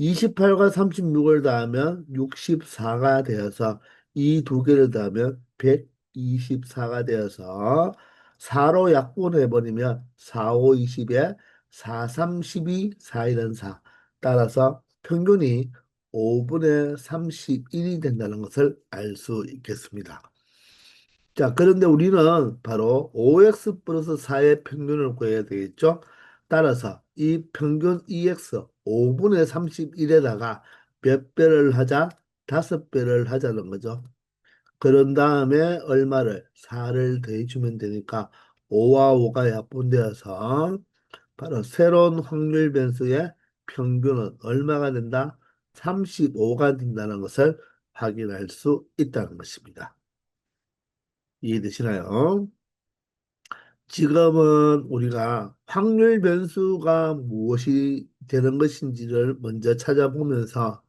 28과 36을 더하면 64가 되어서 이 두 개를 더하면 124가 되어서 4로 약분해버리면 4, 5, 20에 4, 3, 12, 4, 1은 4. 따라서 평균이 5분의 31이 된다는 것을 알 수 있겠습니다. 자, 그런데 우리는 바로 5x 플러스 4의 평균을 구해야 되겠죠? 따라서 이 평균 2x 5분의 31에다가 몇 배를 하자? 5배를 하자는 거죠. 그런 다음에 얼마를? 4를 더해주면 되니까 5와 5가 약분되어서 바로 새로운 확률 변수의 평균은 얼마가 된다? 35가 된다는 것을 확인할 수 있다는 것입니다. 이해되시나요? 지금은 우리가 확률 변수가 무엇이 되는 것인지를 먼저 찾아보면서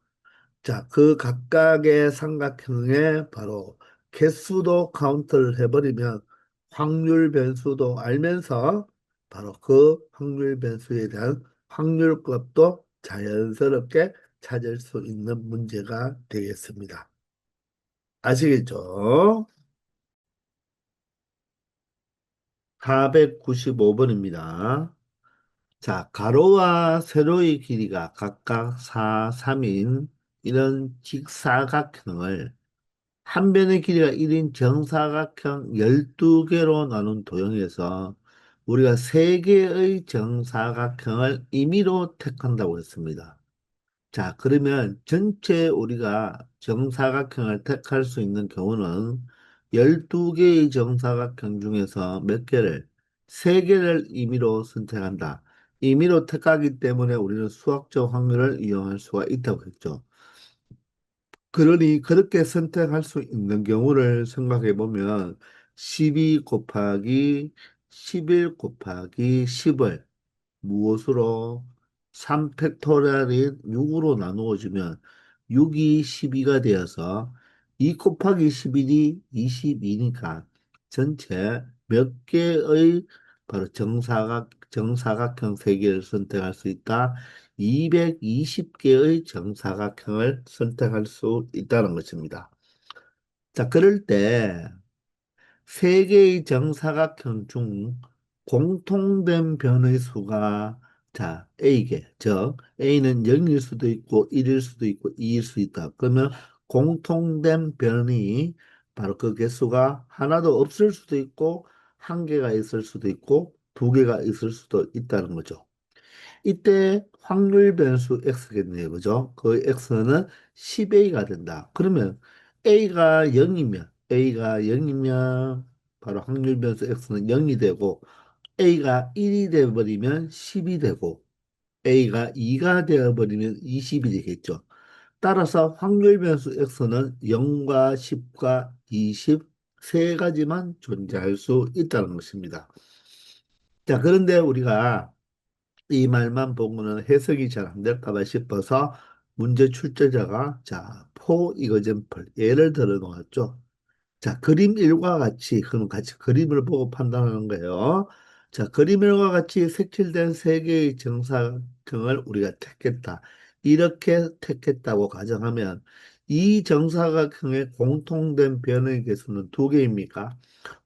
자, 그 각각의 삼각형에 바로 개수도 카운트를 해버리면 확률 변수도 알면서 바로 그 확률 변수에 대한 확률값도 자연스럽게 찾을 수 있는 문제가 되겠습니다. 아시겠죠? 495번입니다. 자, 가로와 세로의 길이가 각각 4, 3인 이런 직사각형을 한 변의 길이가 1인 정사각형 12개로 나눈 도형에서 우리가 3개의 정사각형을 임의로 택한다고 했습니다. 자, 그러면 전체 우리가 정사각형을 택할 수 있는 경우는 12개의 정사각형 중에서 몇 개를, 3개를 임의로 선택한다. 임의로 택하기 때문에 우리는 수학적 확률을 이용할 수가 있다고 했죠. 그러니 그렇게 선택할 수 있는 경우를 생각해 보면 12 곱하기 11 곱하기 10을 무엇으로 3팩토리얼인 6으로 나누어주면 6이 12가 되어서 2 곱하기 11이 22니까 전체 몇 개의 바로 정사각형 세개를 선택할 수 있다. 220개의 정사각형을 선택할 수 있다는 것입니다. 자, 그럴 때 세 개의 정사각형 중 공통된 변의 수가 자, A개. 즉, A는 0일 수도 있고 1일 수도 있고 2일 수 있다. 그러면 공통된 변이 바로 그 개수가 하나도 없을 수도 있고 한 개가 있을 수도 있고 두 개가 있을 수도 있다는 거죠. 이때 확률 변수 x겠네요. 그죠? 그 x는 10a가 된다. 그러면 a가 0이면 바로 확률 변수 x는 0이 되고 a가 1이 되어버리면 10이 되고 a가 2가 되어버리면 20이 되겠죠. 따라서 확률 변수 x는 0과 10과 20 세 가지만 존재할 수 있다는 것입니다. 자, 그런데 우리가 이 말만 보고는 해석이 잘 안 될까 봐 싶어서 문제 출제자가 자, for example 예를 들어 놓았죠. 자, 그림 1과 같이 그럼 같이 그림을 보고 판단하는 거예요. 자, 그림 1과 같이 색칠된 세 개의 정사각형을 우리가 택했다. 이렇게 택했다고 가정하면 이 정사각형의 공통된 변의 개수는 두 개입니까?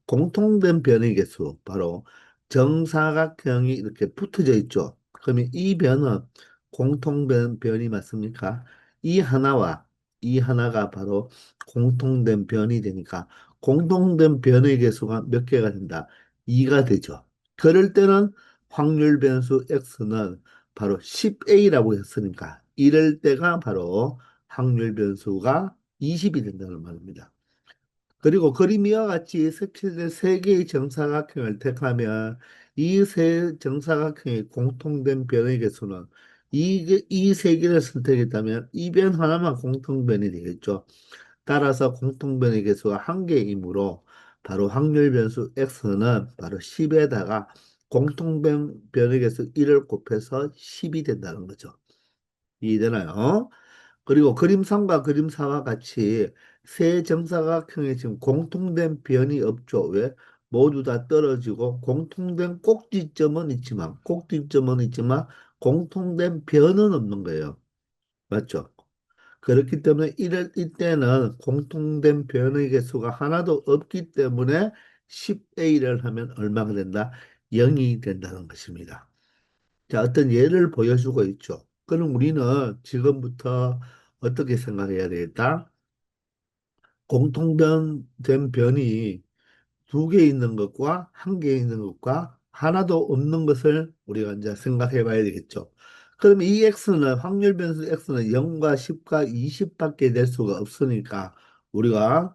공통된 변의 개수, 바로 정사각형이 이렇게 붙어져 있죠. 그러면 이 변은 공통된 변이 맞습니까? 이 하나와 이 하나가 바로 공통된 변이 되니까 공통된 변의 개수가 몇 개가 된다? 2가 되죠. 그럴 때는 확률 변수 x는 바로 10a라고 했으니까 이럴 때가 바로 확률 변수가 20이 된다는 말입니다. 그리고 그림 이와 같이 색칠된 세 개의 정사각형을 택하면 이 세 정사각형의 공통된 변의 개수는 이 세 개를 선택했다면 이 변 하나만 공통변이 되겠죠. 따라서 공통변의 개수가 한 개이므로 바로 확률 변수 x는 바로 10에다가 공통변 변의 개수 1을 곱해서 10이 된다는 거죠. 이해되나요? 그리고 그림 3과 그림 4와 같이 세 정사각형에 지금 공통된 변이 없죠. 왜? 모두 다 떨어지고 공통된 꼭지점은 있지만 공통된 변은 없는 거예요. 맞죠? 그렇기 때문에 이때는 공통된 변의 개수가 하나도 없기 때문에 10a를 하면 얼마가 된다? 0이 된다는 것입니다. 자, 어떤 예를 보여주고 있죠. 그럼 우리는 지금부터 어떻게 생각해야 되겠다? 공통된 변이 두 개 있는 것과 한 개 있는 것과 하나도 없는 것을 우리가 이제 생각해 봐야 되겠죠. 그럼 이 x는 확률 변수 x는 0과 10과 20밖에 될 수가 없으니까 우리가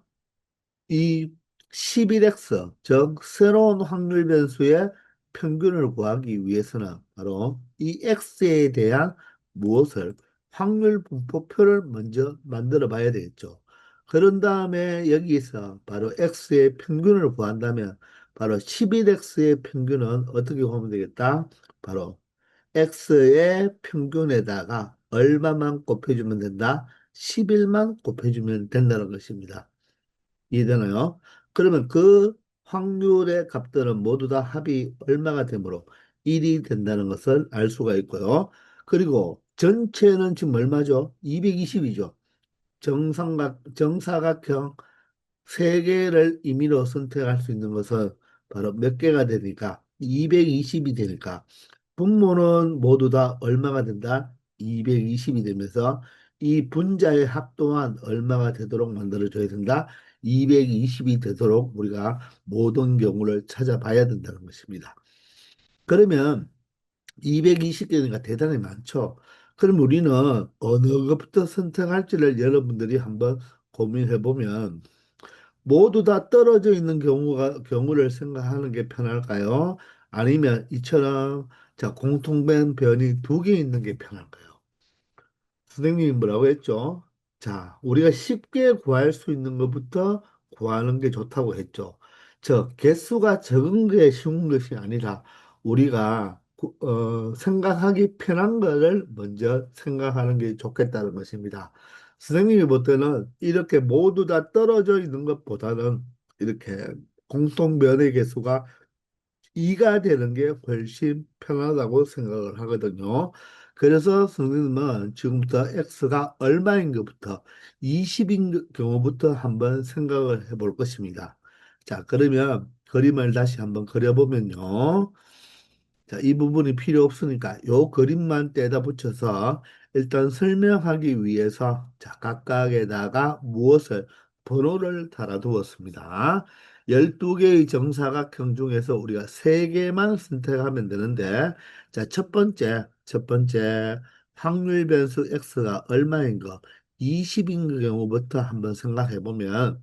이 11x, 즉 새로운 확률 변수의 평균을 구하기 위해서는 바로 이 x에 대한 무엇을 확률 분포표를 먼저 만들어 봐야 되겠죠. 그런 다음에 여기서 바로 x의 평균을 구한다면 바로 11x의 평균은 어떻게 보면 되겠다? 바로 x의 평균에다가 얼마만 곱해주면 된다? 11만 곱해주면 된다는 것입니다. 이해되나요? 그러면 그 확률의 값들은 모두 다 합이 얼마가 되므로 1이 된다는 것을 알 수가 있고요. 그리고 전체는 지금 얼마죠? 220이죠. 정사각형 세개를 임의로 선택할 수 있는 것은 바로 몇 개가 되니까 220이 되니까 분모는 모두 다 얼마가 된다? 220이 되면서 이 분자의 합 또한 얼마가 되도록 만들어줘야 된다? 220이 되도록 우리가 모든 경우를 찾아봐야 된다는 것입니다. 그러면 220개니까 대단히 많죠. 그럼 우리는 어느 것부터 선택할지를 여러분들이 한번 고민해 보면 모두 다 떨어져 있는 경우를 생각하는 게 편할까요? 아니면 이처럼 자, 공통된 변이 두 개 있는 게 편할까요? 선생님이 뭐라고 했죠? 자, 우리가 쉽게 구할 수 있는 것부터 구하는 게 좋다고 했죠. 개수가 적은 게 쉬운 것이 아니라 우리가 생각하기 편한 거를 먼저 생각하는 게 좋겠다는 것입니다. 선생님이 볼 때는 이렇게 모두 다 떨어져 있는 것보다는 이렇게 공통면의 개수가 2가 되는 게 훨씬 편하다고 생각을 하거든요. 그래서 선생님은 지금부터 x가 얼마인 것부터 20인 경우부터 한번 생각을 해볼 것입니다. 자, 그러면 그림을 다시 한번 그려보면요. 자, 이 부분이 필요 없으니까 요 그림만 떼다 붙여서 일단 설명하기 위해서 자, 각각에다가 무엇을 번호를 달아두었습니다. 12개의 정사각형 중에서 우리가 3개만 선택하면 되는데 자, 첫 번째 확률 변수 x가 얼마인 거 20인 경우부터 한번 생각해 보면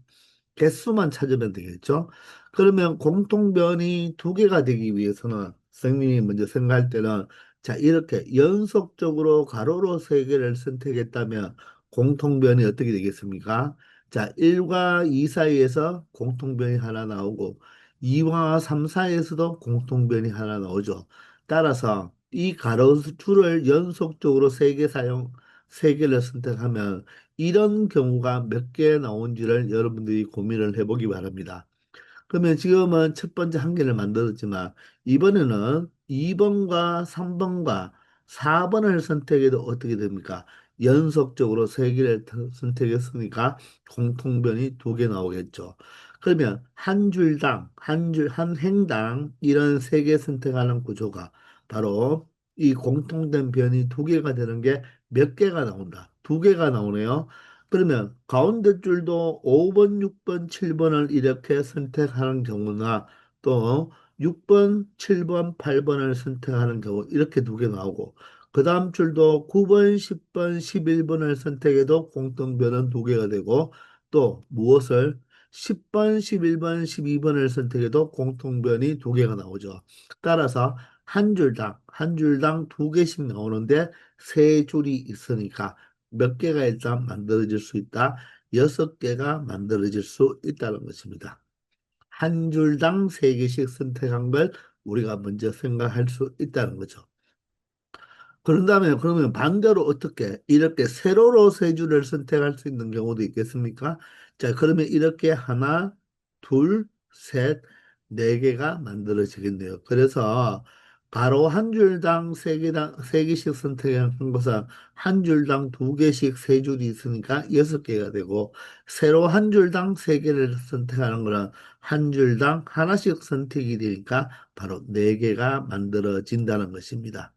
개수만 찾으면 되겠죠? 그러면 공통변이 2개가 되기 위해서는 선생님이 먼저 생각할 때는 자, 이렇게 연속적으로 가로로 3개를 선택했다면 공통변이 어떻게 되겠습니까? 자, 1과 2 사이에서 공통변이 하나 나오고 2와 3 사이에서도 공통변이 하나 나오죠. 따라서 이 가로줄을 연속적으로 3개를 선택하면 이런 경우가 몇 개 나온지를 여러분들이 고민을 해보기 바랍니다. 그러면 지금은 첫 번째 한 개를 만들었지만 이번에는 2번과 3번과 4번을 선택해도 어떻게 됩니까? 연속적으로 세 개를 선택했으니까 공통변이 2개 나오겠죠. 그러면 한 줄당, 한 행당 이런 3개 선택하는 구조가 바로 이 공통된 변이 2개가 되는 게 몇 개가 나온다? 2개가 나오네요. 그러면 가운데 줄도 5번, 6번, 7번을 이렇게 선택하는 경우나 또 6번, 7번, 8번을 선택하는 경우 이렇게 2개 나오고 그 다음 줄도 9번, 10번, 11번을 선택해도 공통변은 2개가 되고 또 무엇을 10번, 11번, 12번을 선택해도 공통변이 2개가 나오죠. 따라서 한 줄당 2개씩 나오는데 세 줄이 있으니까 몇 개가 일단 만들어질 수 있다. 6개가 만들어질 수 있다는 것입니다. 한 줄당 3개씩 선택한 걸 우리가 먼저 생각할 수 있다는 거죠. 그런 다음에 그러면 반대로 어떻게 이렇게 세로로 세 줄을 선택할 수 있는 경우도 있겠습니까? 자, 그러면 이렇게 하나, 둘, 셋, 네 개가 만들어지겠네요. 그래서 가로 한 줄당 세 개씩 선택한 것은 한 줄당 2개씩 세 줄이 있으니까 6개가 되고 세로 한 줄당 3개를 선택하는 거는 한 줄당 하나씩 선택이 되니까 바로 4개가 만들어진다는 것입니다.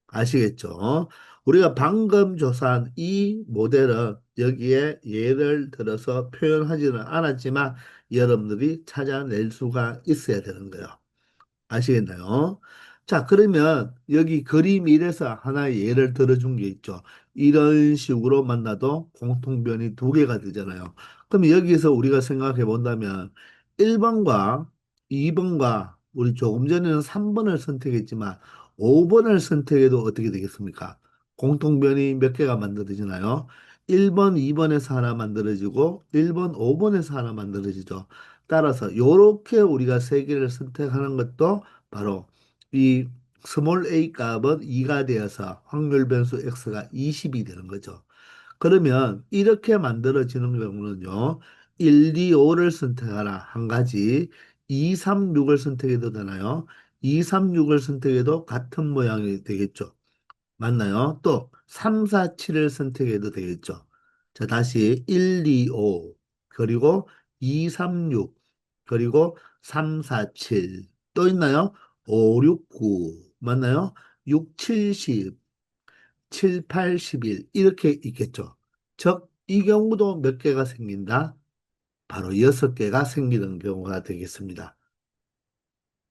아시겠죠? 우리가 방금 조사한 이 모델은 여기에 예를 들어서 표현하지는 않았지만 여러분들이 찾아낼 수가 있어야 되는 거예요. 아시겠나요? 자, 그러면 여기 그림 1에서 하나의 예를 들어준 게 있죠. 이런 식으로 만나도 공통변이 2개가 되잖아요. 그럼 여기서 우리가 생각해 본다면 1번과 2번과 우리 조금 전에는 3번을 선택했지만 5번을 선택해도 어떻게 되겠습니까? 공통변이 몇 개가 만들어지나요? 1번, 2번에서 하나 만들어지고 1번, 5번에서 하나 만들어지죠. 따라서 요렇게 우리가 세 개를 선택하는 것도 바로 이 스몰 a 값은 2가 되어서 확률 변수 x가 20이 되는 거죠. 그러면 이렇게 만들어지는 경우는요. 1, 2, 5를 선택하라 한 가지 2, 3, 6을 선택해도 되나요? 2, 3, 6을 선택해도 같은 모양이 되겠죠. 맞나요? 또 3, 4, 7을 선택해도 되겠죠. 자, 다시 1, 2, 5 그리고 2, 3, 6 그리고 3, 4, 7 또 있나요? 5, 6, 9 맞나요? 6, 7, 10 7, 8, 11 이렇게 있겠죠. 즉, 이 경우도 몇 개가 생긴다? 바로 6개가 생기는 경우가 되겠습니다.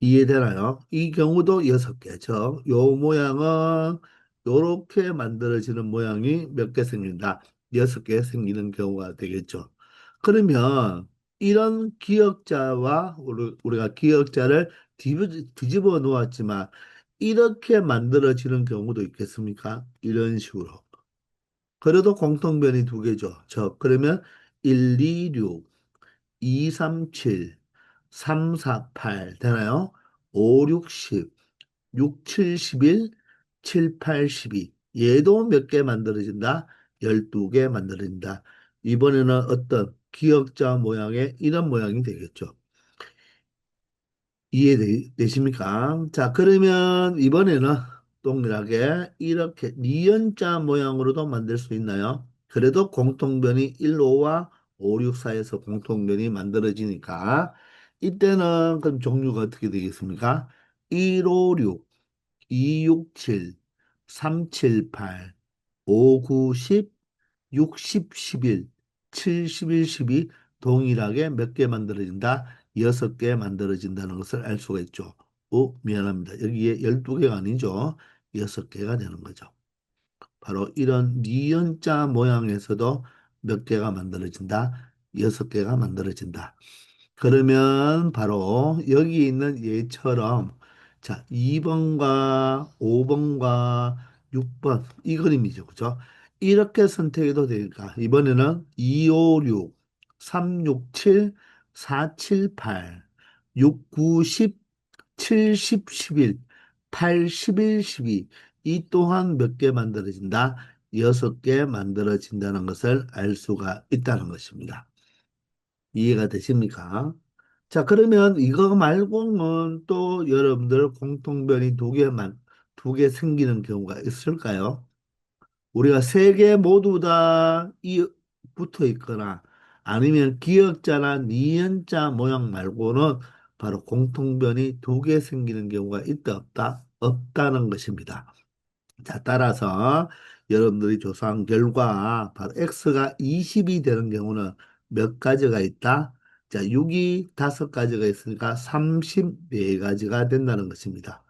이해되나요? 이 경우도 6개죠. 요 모양은 요렇게 만들어지는 모양이 몇 개 생긴다. 6개 생기는 경우가 되겠죠. 그러면 이런 기역자와 우리가 기역자를 뒤집어 놓았지만 이렇게 만들어지는 경우도 있겠습니까? 이런 식으로. 그래도 공통변이 2개죠. 그러면 1, 2, 6, 2, 3, 7, 3, 4, 8 되나요? 5, 6, 10, 6, 7, 11, 7, 8, 12 얘도 몇 개 만들어진다? 12개 만들어진다. 이번에는 어떤 기역자 모양의 이런 모양이 되겠죠. 이해되십니까? 자, 그러면 이번에는 동일하게 이렇게 니은자 모양으로도 만들 수 있나요? 그래도 공통변이 1, 5와 5, 6, 4에서 공통변이 만들어지니까 이때는 그럼 종류가 어떻게 되겠습니까? 156, 267, 378, 5, 9, 10, 60, 11, 70, 12 동일하게 몇 개 만들어진다? 6개 만들어진다는 것을 알 수가 있죠. 미안합니다. 여기에 12개가 아니죠. 6개가 되는 거죠. 바로 이런 니은자 모양에서도 몇 개가 만들어진다? 6개가 만들어진다. 그러면 바로 여기 있는 얘처럼 자, 2번과 5번과 6번 이 그림이죠. 그죠? 이렇게 선택해도 되니까 이번에는 256, 367, 478, 6, 9, 10, 70, 11, 81, 12. 이 또한 몇 개 만들어진다? 6개 만들어진다는 것을 알 수가 있다는 것입니다. 이해가 되십니까? 자, 그러면 이거 말고는 또 여러분들 공통변이 두 개 생기는 경우가 있을까요? 우리가 세 개 모두 다 붙어 있거나 아니면 기역자나 니은자 모양 말고는 바로 공통변이 두 개 생기는 경우가 있다, 없다? 없다는 것입니다. 자, 따라서 여러분들이 조사한 결과 바로 x가 20이 되는 경우는 몇 가지가 있다? 자, 6이 5가지가 있으니까 34가지가 된다는 것입니다.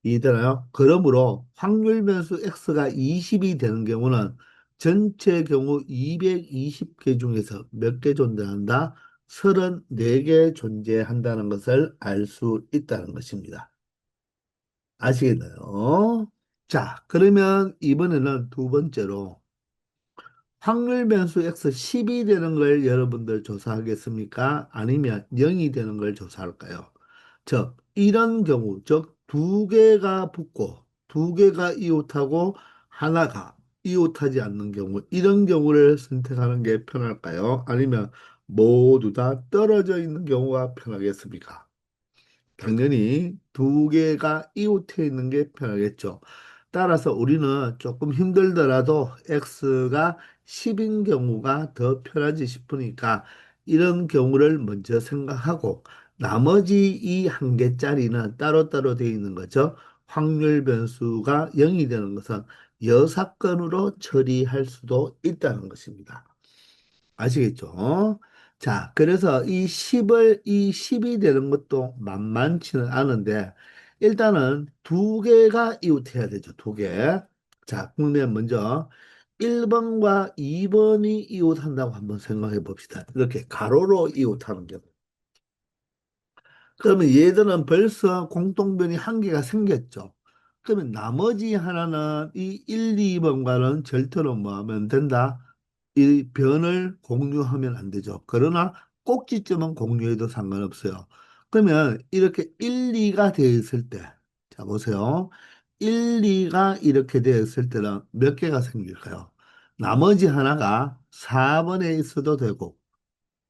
이해되나요? 그러므로 확률 변수 x가 20이 되는 경우는 전체 경우 220개 중에서 몇 개 존재한다? 34개 존재한다는 것을 알 수 있다는 것입니다. 아시겠나요? 자, 그러면 이번에는 두 번째로 확률 변수 x 10이 되는 걸 여러분들 조사하겠습니까? 아니면 0이 되는 걸 조사할까요? 즉, 이런 경우, 즉, 두 개가 붙고 두 개가 이웃하고 하나가 이웃하지 않는 경우, 이런 경우를 선택하는 게 편할까요? 아니면 모두 다 떨어져 있는 경우가 편하겠습니까? 당연히 두 개가 이웃해 있는 게 편하겠죠. 따라서 우리는 조금 힘들더라도 x가 10인 경우가 더 편하지 싶으니까 이런 경우를 먼저 생각하고 나머지 이 한 개짜리는 따로따로 되어 있는 거죠. 확률 변수가 0이 되는 것은 여사건으로 처리할 수도 있다는 것입니다. 아시겠죠? 자, 그래서 이 10이 되는 것도 만만치는 않은데, 일단은 두 개가 이웃해야 되죠, 두 개. 자, 그러면 먼저 1번과 2번이 이웃한다고 한번 생각해 봅시다. 이렇게 가로로 이웃하는 경우. 그러면 얘들은 벌써 공통변이 한 개가 생겼죠. 그러면 나머지 하나는 이 1, 2번과는 절대로 뭐 하면 된다? 이 변을 공유하면 안 되죠. 그러나 꼭지점은 공유해도 상관없어요. 그러면 이렇게 1, 2가 되어 있을 때, 자 보세요. 1, 2가 이렇게 되어 있을 때는 몇 개가 생길까요? 나머지 하나가 4번에 있어도 되고,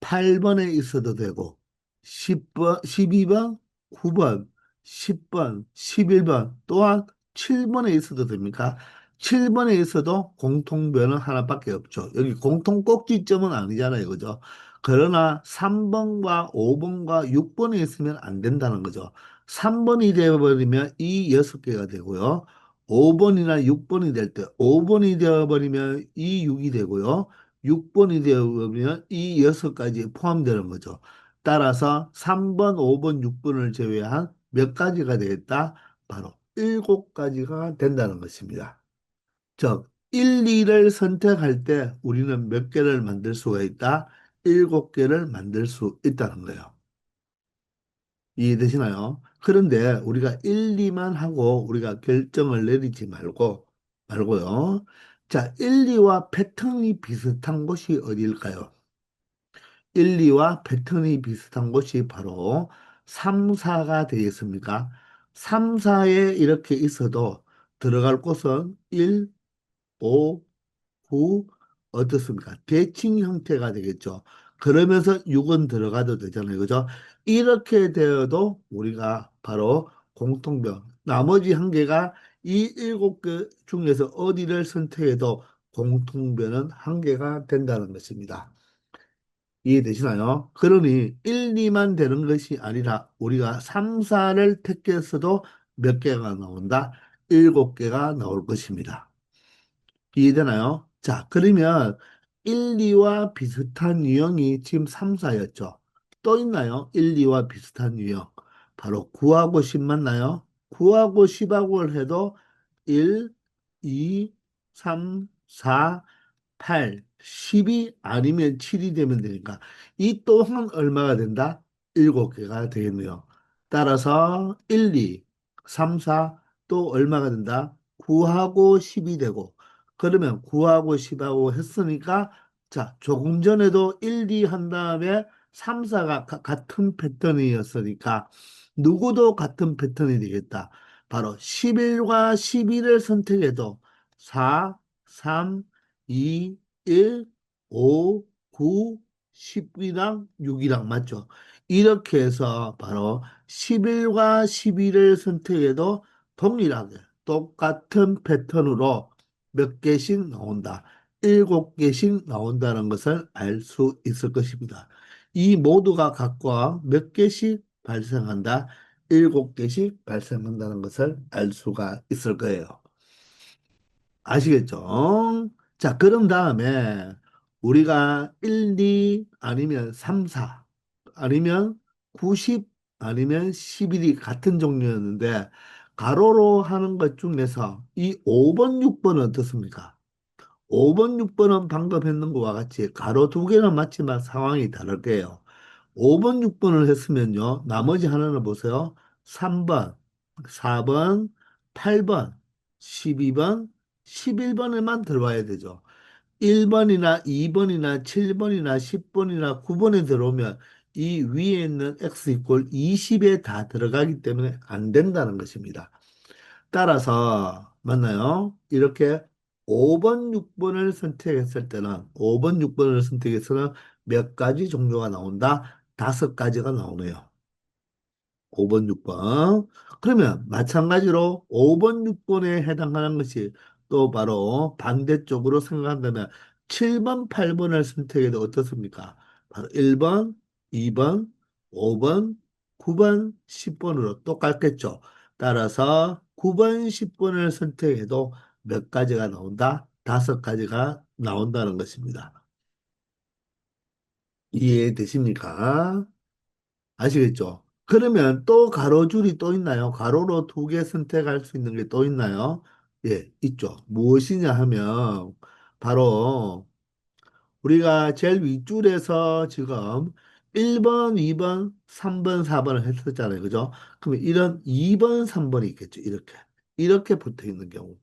8번에 있어도 되고 10번, 12번, 9번, 10번, 11번 또한 7번에 있어도 됩니까? 7번에 있어도 공통변은 하나밖에 없죠. 여기 공통 꼭지점은 아니잖아요. 그죠? 그러나 3번과 5번과 6번에 있으면 안 된다는 거죠. 3번이 되어버리면 이 6개가 되고요. 5번이나 6번이 될 때 5번이 되어버리면 이 6이 되고요. 6번이 되어보면 이 6가지 포함되는 거죠. 따라서 3번, 5번, 6번을 제외한 몇 가지가 되겠다? 바로 7가지가 된다는 것입니다. 즉, 1, 2를 선택할 때 우리는 몇 개를 만들 수가 있다? 7개를 만들 수 있다는 거예요. 이해되시나요? 그런데 우리가 1, 2만 하고 우리가 결정을 내리지 말고요. 자, 1, 2와 패턴이 비슷한 곳이 어디일까요? 1, 2와 패턴이 비슷한 곳이 바로 3, 4가 되겠습니까? 3, 4에 이렇게 있어도 들어갈 곳은 1, 5, 9, 어떻습니까? 대칭 형태가 되겠죠. 그러면서 6은 들어가도 되잖아요. 그죠? 이렇게 되어도 우리가 바로 공통변, 나머지 한 개가 이 7개 중에서 어디를 선택해도 공통변은 한 개가 된다는 것입니다. 이해되시나요? 그러니 1, 2만 되는 것이 아니라 우리가 3, 4를 택했어도 몇 개가 나온다? 7개가 나올 것입니다. 이해되나요? 자, 그러면 1, 2와 비슷한 유형이 지금 3, 4였죠. 또 있나요? 1, 2와 비슷한 유형. 바로 9하고 10 맞나요? 9하고 10하고 해도 1, 2, 3, 4, 8, 10이 아니면 7이 되면 되니까 이 또한 얼마가 된다? 7개가 되겠네요. 따라서 1, 2, 3, 4 또 얼마가 된다? 9하고 10이 되고 그러면 9하고 10하고 했으니까 자 조금 전에도 1, 2 한 다음에 3, 4가 같은 패턴이었으니까 누구도 같은 패턴이 되겠다. 바로 11과 12를 선택해도 4, 3, 2, 1, 5, 9, 10이랑 6이랑 맞죠? 이렇게 해서 바로 11과 12를 선택해도 동일하게 똑같은 패턴으로 몇 개씩 나온다. 7개씩 나온다는 것을 알 수 있을 것입니다. 이 모두가 각각 몇 개씩 발생한다. 7개씩 발생한다는 것을 알 수가 있을 거예요. 아시겠죠? 자, 그런 다음에 우리가 1, 2 아니면 3, 4 아니면 90 아니면 11이 같은 종류였는데 가로로 하는 것 중에서 이 5번, 6번은 어떻습니까? 5번, 6번은 방금 했는 것과 같이 가로 두 개는 맞지만 상황이 다를 거예요. 5번, 6번을 했으면요. 나머지 하나는 보세요. 3번, 4번, 8번, 12번, 11번에만 들어와야 되죠. 1번이나 2번이나 7번이나 10번이나 9번에 들어오면 이 위에 있는 x 이꼴 20에 다 들어가기 때문에 안 된다는 것입니다. 따라서 맞나요? 이렇게 5번, 6번을 선택했을 때는 5번, 6번을 선택해서는 몇 가지 종류가 나온다? 5가지가 나오네요. 5번, 6번. 그러면 마찬가지로 5번, 6번에 해당하는 것이 또 바로 반대쪽으로 생각한다면 7번, 8번을 선택해도 어떻습니까? 바로 1번, 2번, 5번, 9번, 10번으로 똑같겠죠. 따라서 9번, 10번을 선택해도 몇 가지가 나온다? 5가지가 나온다는 것입니다. 이해되십니까? 아시겠죠? 그러면 또 가로줄이 또 있나요? 가로로 2개 선택할 수 있는 게 또 있나요? 예, 있죠. 무엇이냐 하면 바로 우리가 제일 윗줄에서 지금 1번, 2번, 3번, 4번을 했었잖아요. 그죠? 그러면 이런 2번, 3번이 있겠죠. 이렇게. 이렇게 붙어 있는 경우.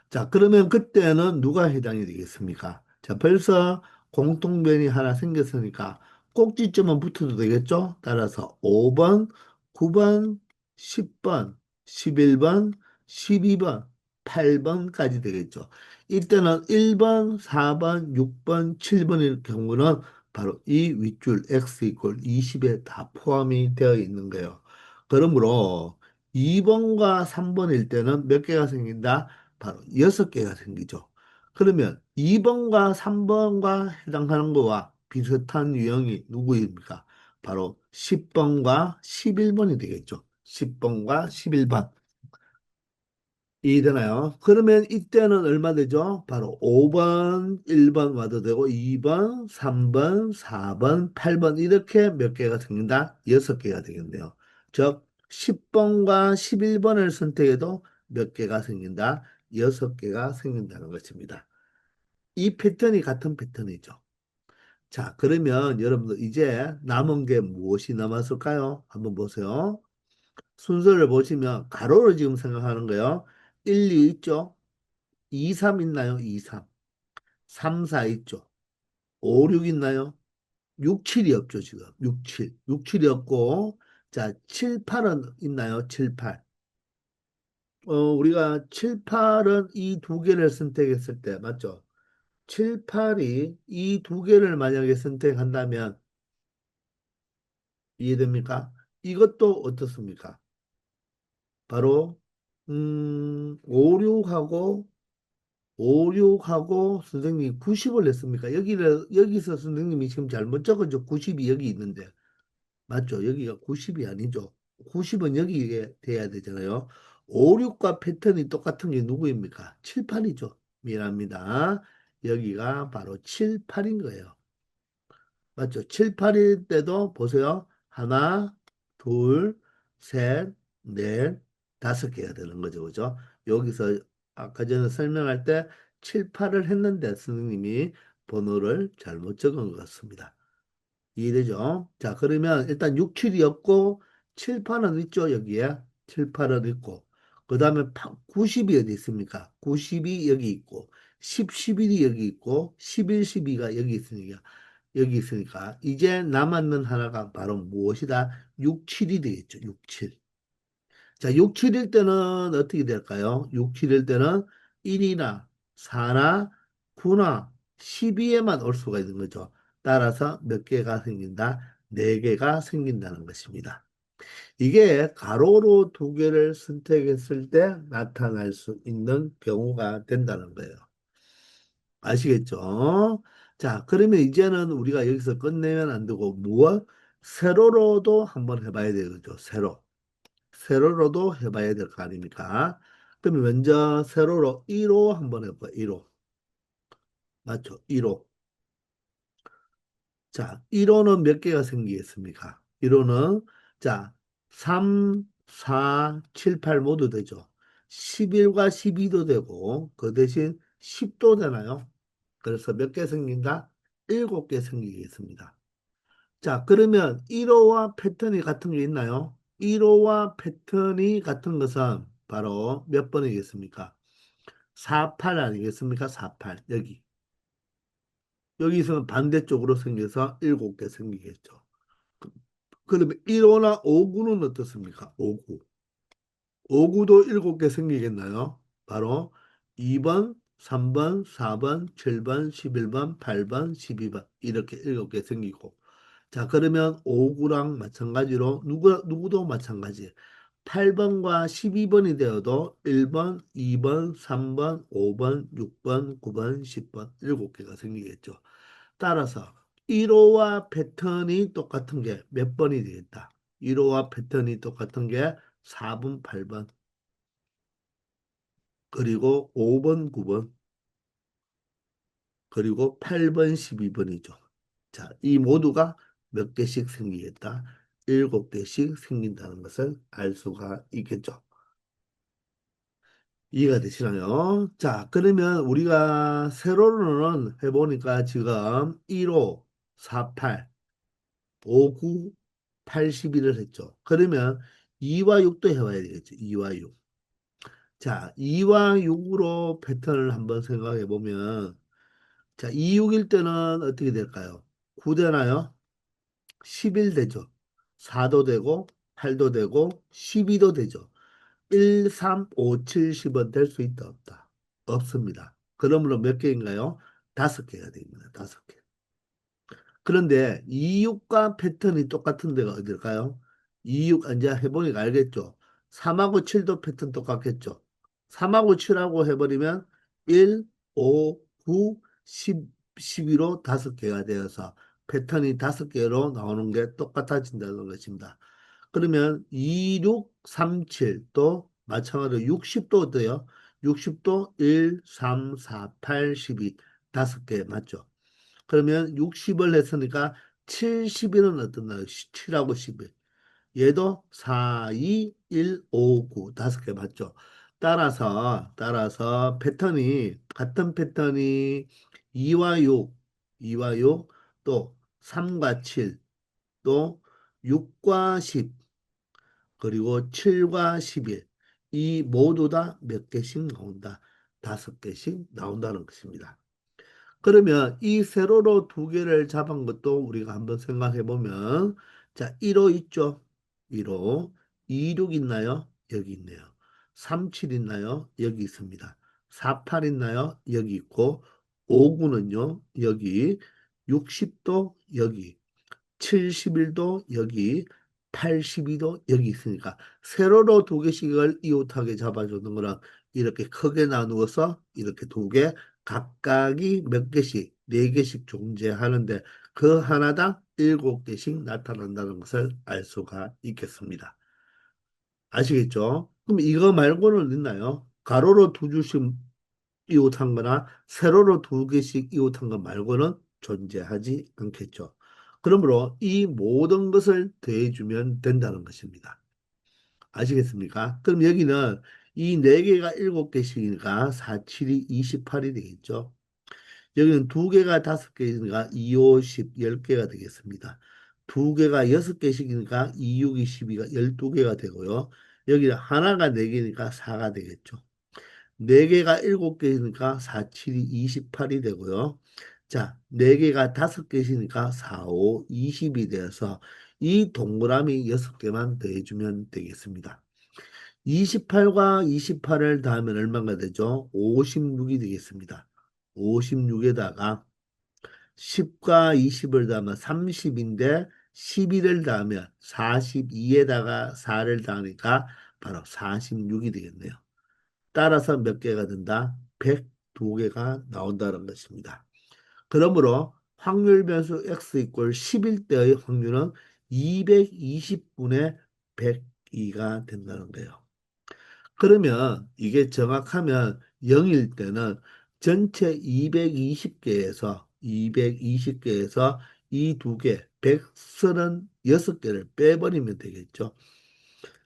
자, 그러면 그때는 누가 해당이 되겠습니까? 자, 벌써 공통변이 하나 생겼으니까 꼭지점은 붙어도 되겠죠? 따라서 5번, 9번, 10번, 11번, 12번, 8번까지 되겠죠. 이때는 1번, 4번, 6번, 7번일 경우는 바로 이 윗줄 x 이퀄 20에 다 포함이 되어 있는 거예요. 그러므로 2번과 3번일 때는 몇 개가 생긴다? 바로 6개가 생기죠. 그러면 2번과 3번과 해당하는 거와 비슷한 유형이 누구입니까? 바로 10번과 11번이 되겠죠. 10번과 11번. 이해되나요? 그러면 이때는 얼마 되죠? 바로 5번, 1번 와도 되고 2번, 3번, 4번, 8번 이렇게 몇 개가 생긴다? 6개가 되겠네요. 즉 10번과 11번을 선택해도 몇 개가 생긴다? 6개가 생긴다는 것입니다. 이 패턴이 같은 패턴이죠. 자, 그러면 여러분들 이제 남은 게 무엇이 남았을까요? 한번 보세요. 순서를 보시면 가로로 지금 생각하는 거예요. 1, 2 있죠? 2, 3 있나요? 2, 3. 3, 4 있죠? 5, 6 있나요? 6, 7이 없죠, 지금. 6, 7. 6, 7이 없고, 자, 7, 8은 있나요? 7, 8. 우리가 7, 8은 이 두 개를 선택했을 때, 맞죠? 7, 8이 이 두 개를 만약에 선택한다면, 이해됩니까? 이것도 어떻습니까? 바로, 5, 6하고 5, 6하고 선생님이 90을 냈습니까? 여기서 선생님이 지금 잘못 적어줘. 90이 여기 있는데. 맞죠? 여기가 90이 아니죠. 90은 여기에 돼야 되잖아요. 5, 6과 패턴이 똑같은 게 누구입니까? 7, 8이죠. 미안합니다. 여기가 바로 7, 8인 거예요. 맞죠? 7, 8일 때도 보세요. 하나, 둘, 셋, 넷, 다섯 개가 되는 거죠. 그죠? 여기서 아까 전에 설명할 때 7, 8을 했는데 선생님이 번호를 잘못 적은 것 같습니다. 이해되죠? 자, 그러면 일단 6, 7이었고 7, 8은 있죠, 여기에. 7, 8은 있고. 그 다음에 90이 어디 있습니까? 90이 여기 있고 10, 11이 여기 있고 11, 12가 여기 있으니까 이제 남았는 하나가 바로 무엇이다? 6, 7이 되겠죠. 6, 7. 자, 6, 7일 때는 어떻게 될까요? 6, 7일 때는 1이나 4나 9나 12에만 올 수가 있는 거죠. 따라서 몇 개가 생긴다? 4개가 생긴다는 것입니다. 이게 가로로 두 개를 선택했을 때 나타날 수 있는 경우가 된다는 거예요. 아시겠죠? 자, 그러면 이제는 우리가 여기서 끝내면 안 되고 무엇? 세로로도 한번 해봐야 되겠죠. 세로로도 해봐야 될 거 아닙니까? 그러면 먼저 세로로 1호 한번 해봐. 1호. 맞죠? 1호. 자, 1호는 몇 개가 생기겠습니까? 1호는 자, 3, 4, 7, 8 모두 되죠. 11과 12도 되고 그 대신 10도 되나요? 그래서 몇 개 생긴다? 7개 생기겠습니다. 자, 그러면 1호와 패턴이 같은 게 있나요? 1호와 패턴이 같은 것은 바로 몇 번이겠습니까? 48 아니겠습니까? 48. 여기. 여기서는 반대쪽으로 생겨서 7개 생기겠죠. 그러면 1호나 5구는 어떻습니까? 5구. 5구도 7개 생기겠나요? 바로 2번, 3번, 4번, 7번, 11번, 8번, 12번 이렇게 7개 생기고 자 그러면 5구랑 마찬가지로 누구도 마찬가지 8번과 12번이 되어도 1번, 2번, 3번, 5번, 6번, 9번, 10번 7개가 생기겠죠. 따라서 1호와 패턴이 똑같은 게 몇 번이 되겠다. 1호와 패턴이 똑같은 게 4번, 8번, 그리고 5번, 9번, 그리고 8번, 12번이죠. 자, 이 모두가 몇 개씩 생기겠다. 7개씩 생긴다는 것을 알 수가 있겠죠. 이해가 되시나요? 자, 그러면 우리가 세로로는 해보니까 지금 1호, 48, 59, 81을 했죠. 그러면 2와 6도 해봐야 되겠죠. 2와 6. 자, 2와 6으로 패턴을 한번 생각해 보면, 자, 2, 6일 때는 어떻게 될까요? 9 되나요? 11 되죠. 4도 되고, 8도 되고, 12도 되죠. 1, 3, 5, 7, 10은 될 수 있다, 없다? 없습니다. 그러므로 몇 개인가요? 5개가 됩니다. 5개. 그런데 26과 패턴이 똑같은 데가 어딜까요? 26, 이제 해보니까 알겠죠? 3하고 7도 패턴 똑같겠죠? 3하고 7하고 해버리면 1, 5, 9, 10, 12로 5개가 되어서 패턴이 5개로 나오는 게 똑같아진다는 것입니다. 그러면 2, 6, 3, 7 또 마찬가지로 60도 어때요? 60도 1, 3, 4, 8, 12 5개 맞죠? 그러면 60을 했으니까 70일은 어떤 날? 7하고 11. 얘도 4, 2, 1, 5, 9 5개 맞죠? 따라서 패턴이 같은 패턴이 2와 6, 2와 6, 또 3과 7, 또 6과 10, 그리고 7과 11. 이 모두 다 몇 개씩 나온다? 5개씩 나온다는 것입니다. 그러면 이 세로로 두 개를 잡은 것도 우리가 한번 생각해 보면 자 1호 있죠? 1호 26 있나요? 여기 있네요. 37 있나요? 여기 있습니다. 48 있나요? 여기 있고 59는요? 여기 60도 여기 71도 여기 82도 여기 있으니까 세로로 두 개씩을 이웃하게 잡아주는 거랑 이렇게 크게 나누어서 이렇게 두 개, 각각이 몇 개씩, 네 개씩 존재하는데 그 하나당 일곱 개씩 나타난다는 것을 알 수가 있겠습니다. 아시겠죠? 그럼 이거 말고는 있나요? 가로로 두 줄씩 이웃한 거나 세로로 두 개씩 이웃한 것 말고는 존재하지 않겠죠. 그러므로 이 모든 것을 더해주면 된다는 것입니다. 아시겠습니까? 그럼 여기는 이 네 개가 일곱 개씩이니까 4, 7이 28이 되겠죠. 여기는 두 개가 다섯 개니까 2, 5, 10, 10개가 되겠습니다. 두 개가 여섯 개씩이니까 2, 6, 22가 12개가 되고요. 여기는 하나가 네 개니까 4가 되겠죠. 네개가 일곱 개니까 4, 7이 28이 되고요. 자, 네개가 다섯 개시니까 4, 5, 20이 되어서 이 동그라미 여섯 개만 더해주면 되겠습니다. 28과 28을 더하면 얼마가 되죠? 56이 되겠습니다. 56에다가 10과 20을 더하면 30인데 11을 더하면 42에다가 4를 더하니까 바로 46이 되겠네요. 따라서 몇 개가 된다? 102개가 나온다는 것입니다. 그러므로 확률 변수 x 이꼴 11대의 확률은 220분의 102가 된다는 거예요. 그러면 이게 정확하면 0일 때는 전체 220개에서 이 두 개, 136개를 빼버리면 되겠죠.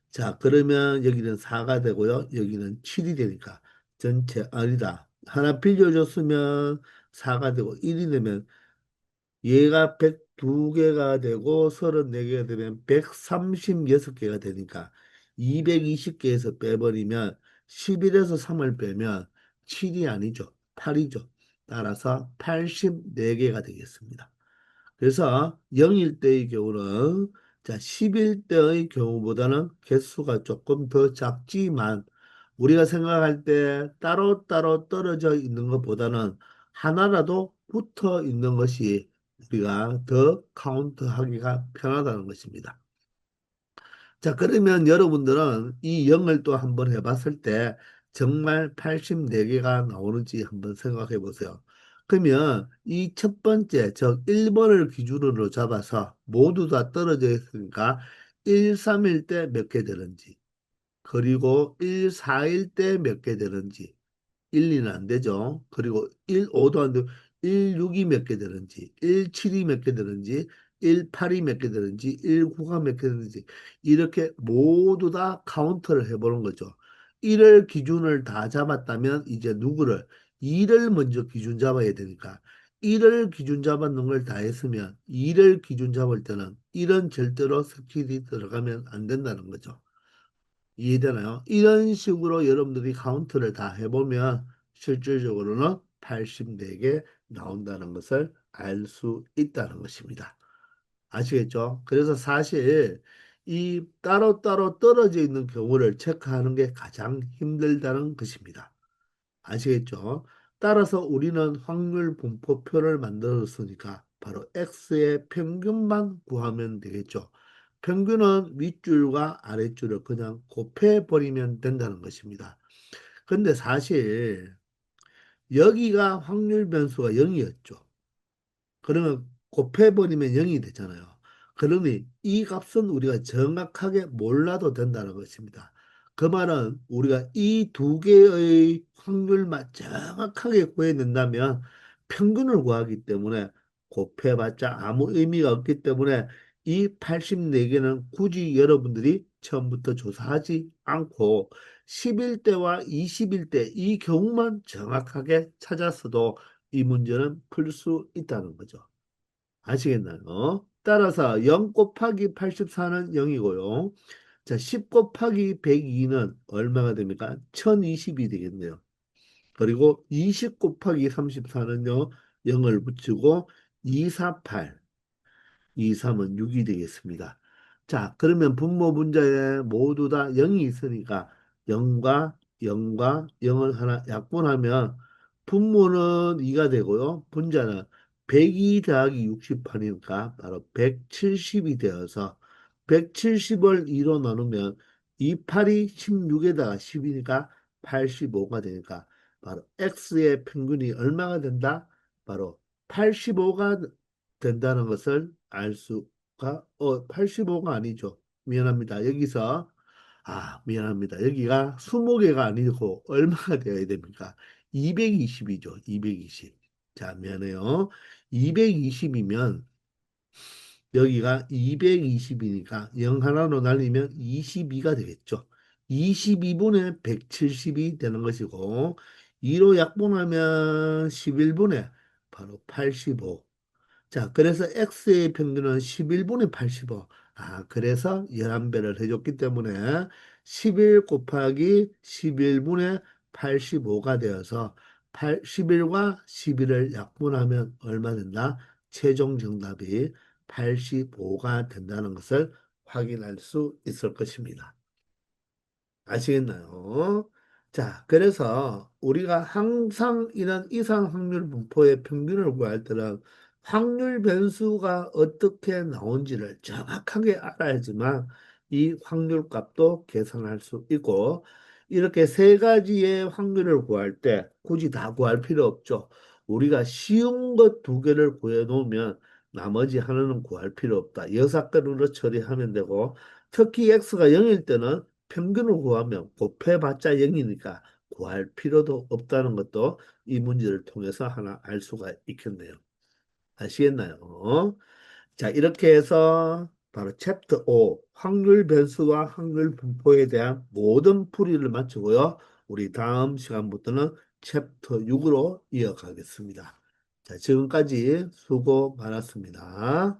자, 그러면 여기는 4가 되고요. 여기는 7이 되니까 전체 아니다. 하나 빌려줬으면 4가 되고 1이 되면 얘가 102개가 되고 34개가 되면 136개가 되니까 220개에서 빼버리면 11에서 3을 빼면 7이 아니죠. 8이죠. 따라서 84개가 되겠습니다. 그래서 0일 때의 경우는 자 10일 때의 경우보다는 개수가 조금 더 작지만 우리가 생각할 때 따로따로 떨어져 있는 것보다는 하나라도 붙어 있는 것이 우리가 더 카운트하기가 편하다는 것입니다. 자, 그러면 여러분들은 이 0을 또 한번 해봤을 때 정말 84개가 나오는지 한번 생각해 보세요. 그러면 이 첫 번째, 즉 1번을 기준으로 잡아서 모두 다 떨어져 있으니까 1, 3일 때 몇 개 되는지, 그리고 1, 4일 때 몇 개 되는지, 1, 2는 안 되죠. 그리고 1, 5도 안 되고 1, 6이 몇 개 되는지, 1, 7이 몇 개 되는지, 1, 8이 몇 개 되는지, 1, 9가 몇 개 되는지 이렇게 모두 다 카운트를 해보는 거죠. 1을 기준을 다 잡았다면 이제 누구를 2를 먼저 기준 잡아야 되니까 1을 기준 잡았는 걸 다 했으면 2를 기준 잡을 때는 1은 절대로 스킬이 들어가면 안 된다는 거죠. 이해되나요? 이런 식으로 여러분들이 카운트를 다 해보면 실질적으로는 84개 나온다는 것을 알 수 있다는 것입니다. 아시겠죠? 그래서 사실 이 따로따로 떨어져 있는 경우를 체크하는 게 가장 힘들다는 것입니다. 아시겠죠? 따라서 우리는 확률 분포표를 만들었으니까 바로 x의 평균만 구하면 되겠죠. 평균은 윗줄과 아랫줄을 그냥 곱해버리면 된다는 것입니다. 근데 사실 여기가 확률 변수가 0이었죠. 그러면 곱해버리면 0이 되잖아요. 그러니 이 값은 우리가 정확하게 몰라도 된다는 것입니다. 그 말은 우리가 이 두 개의 확률만 정확하게 구해낸다면 평균을 구하기 때문에 곱해봤자 아무 의미가 없기 때문에 이 84개는 굳이 여러분들이 처음부터 조사하지 않고 11대와 20일 때 이 경우만 정확하게 찾았어도 이 문제는 풀 수 있다는 거죠. 아시겠나요? 따라서 0 곱하기 84는 0이고요. 자, 10 곱하기 102는 얼마가 됩니까? 1020이 되겠네요. 그리고 20 곱하기 34는요, 0을 붙이고 248, 2, 3은 6이 되겠습니다. 자, 그러면 분모 분자에 모두 다 0이 있으니까 0과 0과 0을 하나 약분하면 분모는 2가 되고요. 분자는 102 더하기 68이니까 바로 170이 되어서 170을 2로 나누면 28이 16에다가 10이니까 85가 되니까 바로 x의 평균이 얼마가 된다? 바로 85가 된다는 것을 알 수가 85가 아니죠. 미안합니다. 여기서 미안합니다. 여기가 20개가 아니고 얼마가 되어야 됩니까? 220이죠. 220. 자, 미안해요. 220이면 여기가 220이니까 0 하나로 날리면 22가 되겠죠. 22분의 170이 되는 것이고 2로 약분하면 11분의 바로 85. 자, 그래서 x의 평균은 11분의 85. 그래서 11배를 해줬기 때문에 11 곱하기 11분의 85가 되어서 11과 11을 약분하면 얼마 된다? 최종 정답이 85가 된다는 것을 확인할 수 있을 것입니다. 아시겠나요? 자, 그래서 우리가 항상 이런 이상 확률 분포의 평균을 구할 때는 확률 변수가 어떻게 나온지를 정확하게 알아야지만 이 확률 값도 계산할 수 있고, 이렇게 세 가지의 확률을 구할 때 굳이 다 구할 필요 없죠. 우리가 쉬운 것 두 개를 구해 놓으면 나머지 하나는 구할 필요 없다. 여섯 개로 처리하면 되고, 특히 x가 0일 때는 평균을 구하면 곱해봤자 0이니까 구할 필요도 없다는 것도 이 문제를 통해서 하나 알 수가 있겠네요. 아시겠나요? 자, 이렇게 해서 바로 챕터 5 확률 변수와 확률 분포에 대한 모든 풀이를 마치고요. 우리 다음 시간부터는 챕터 6으로 이어가겠습니다. 자, 지금까지 수고 많았습니다.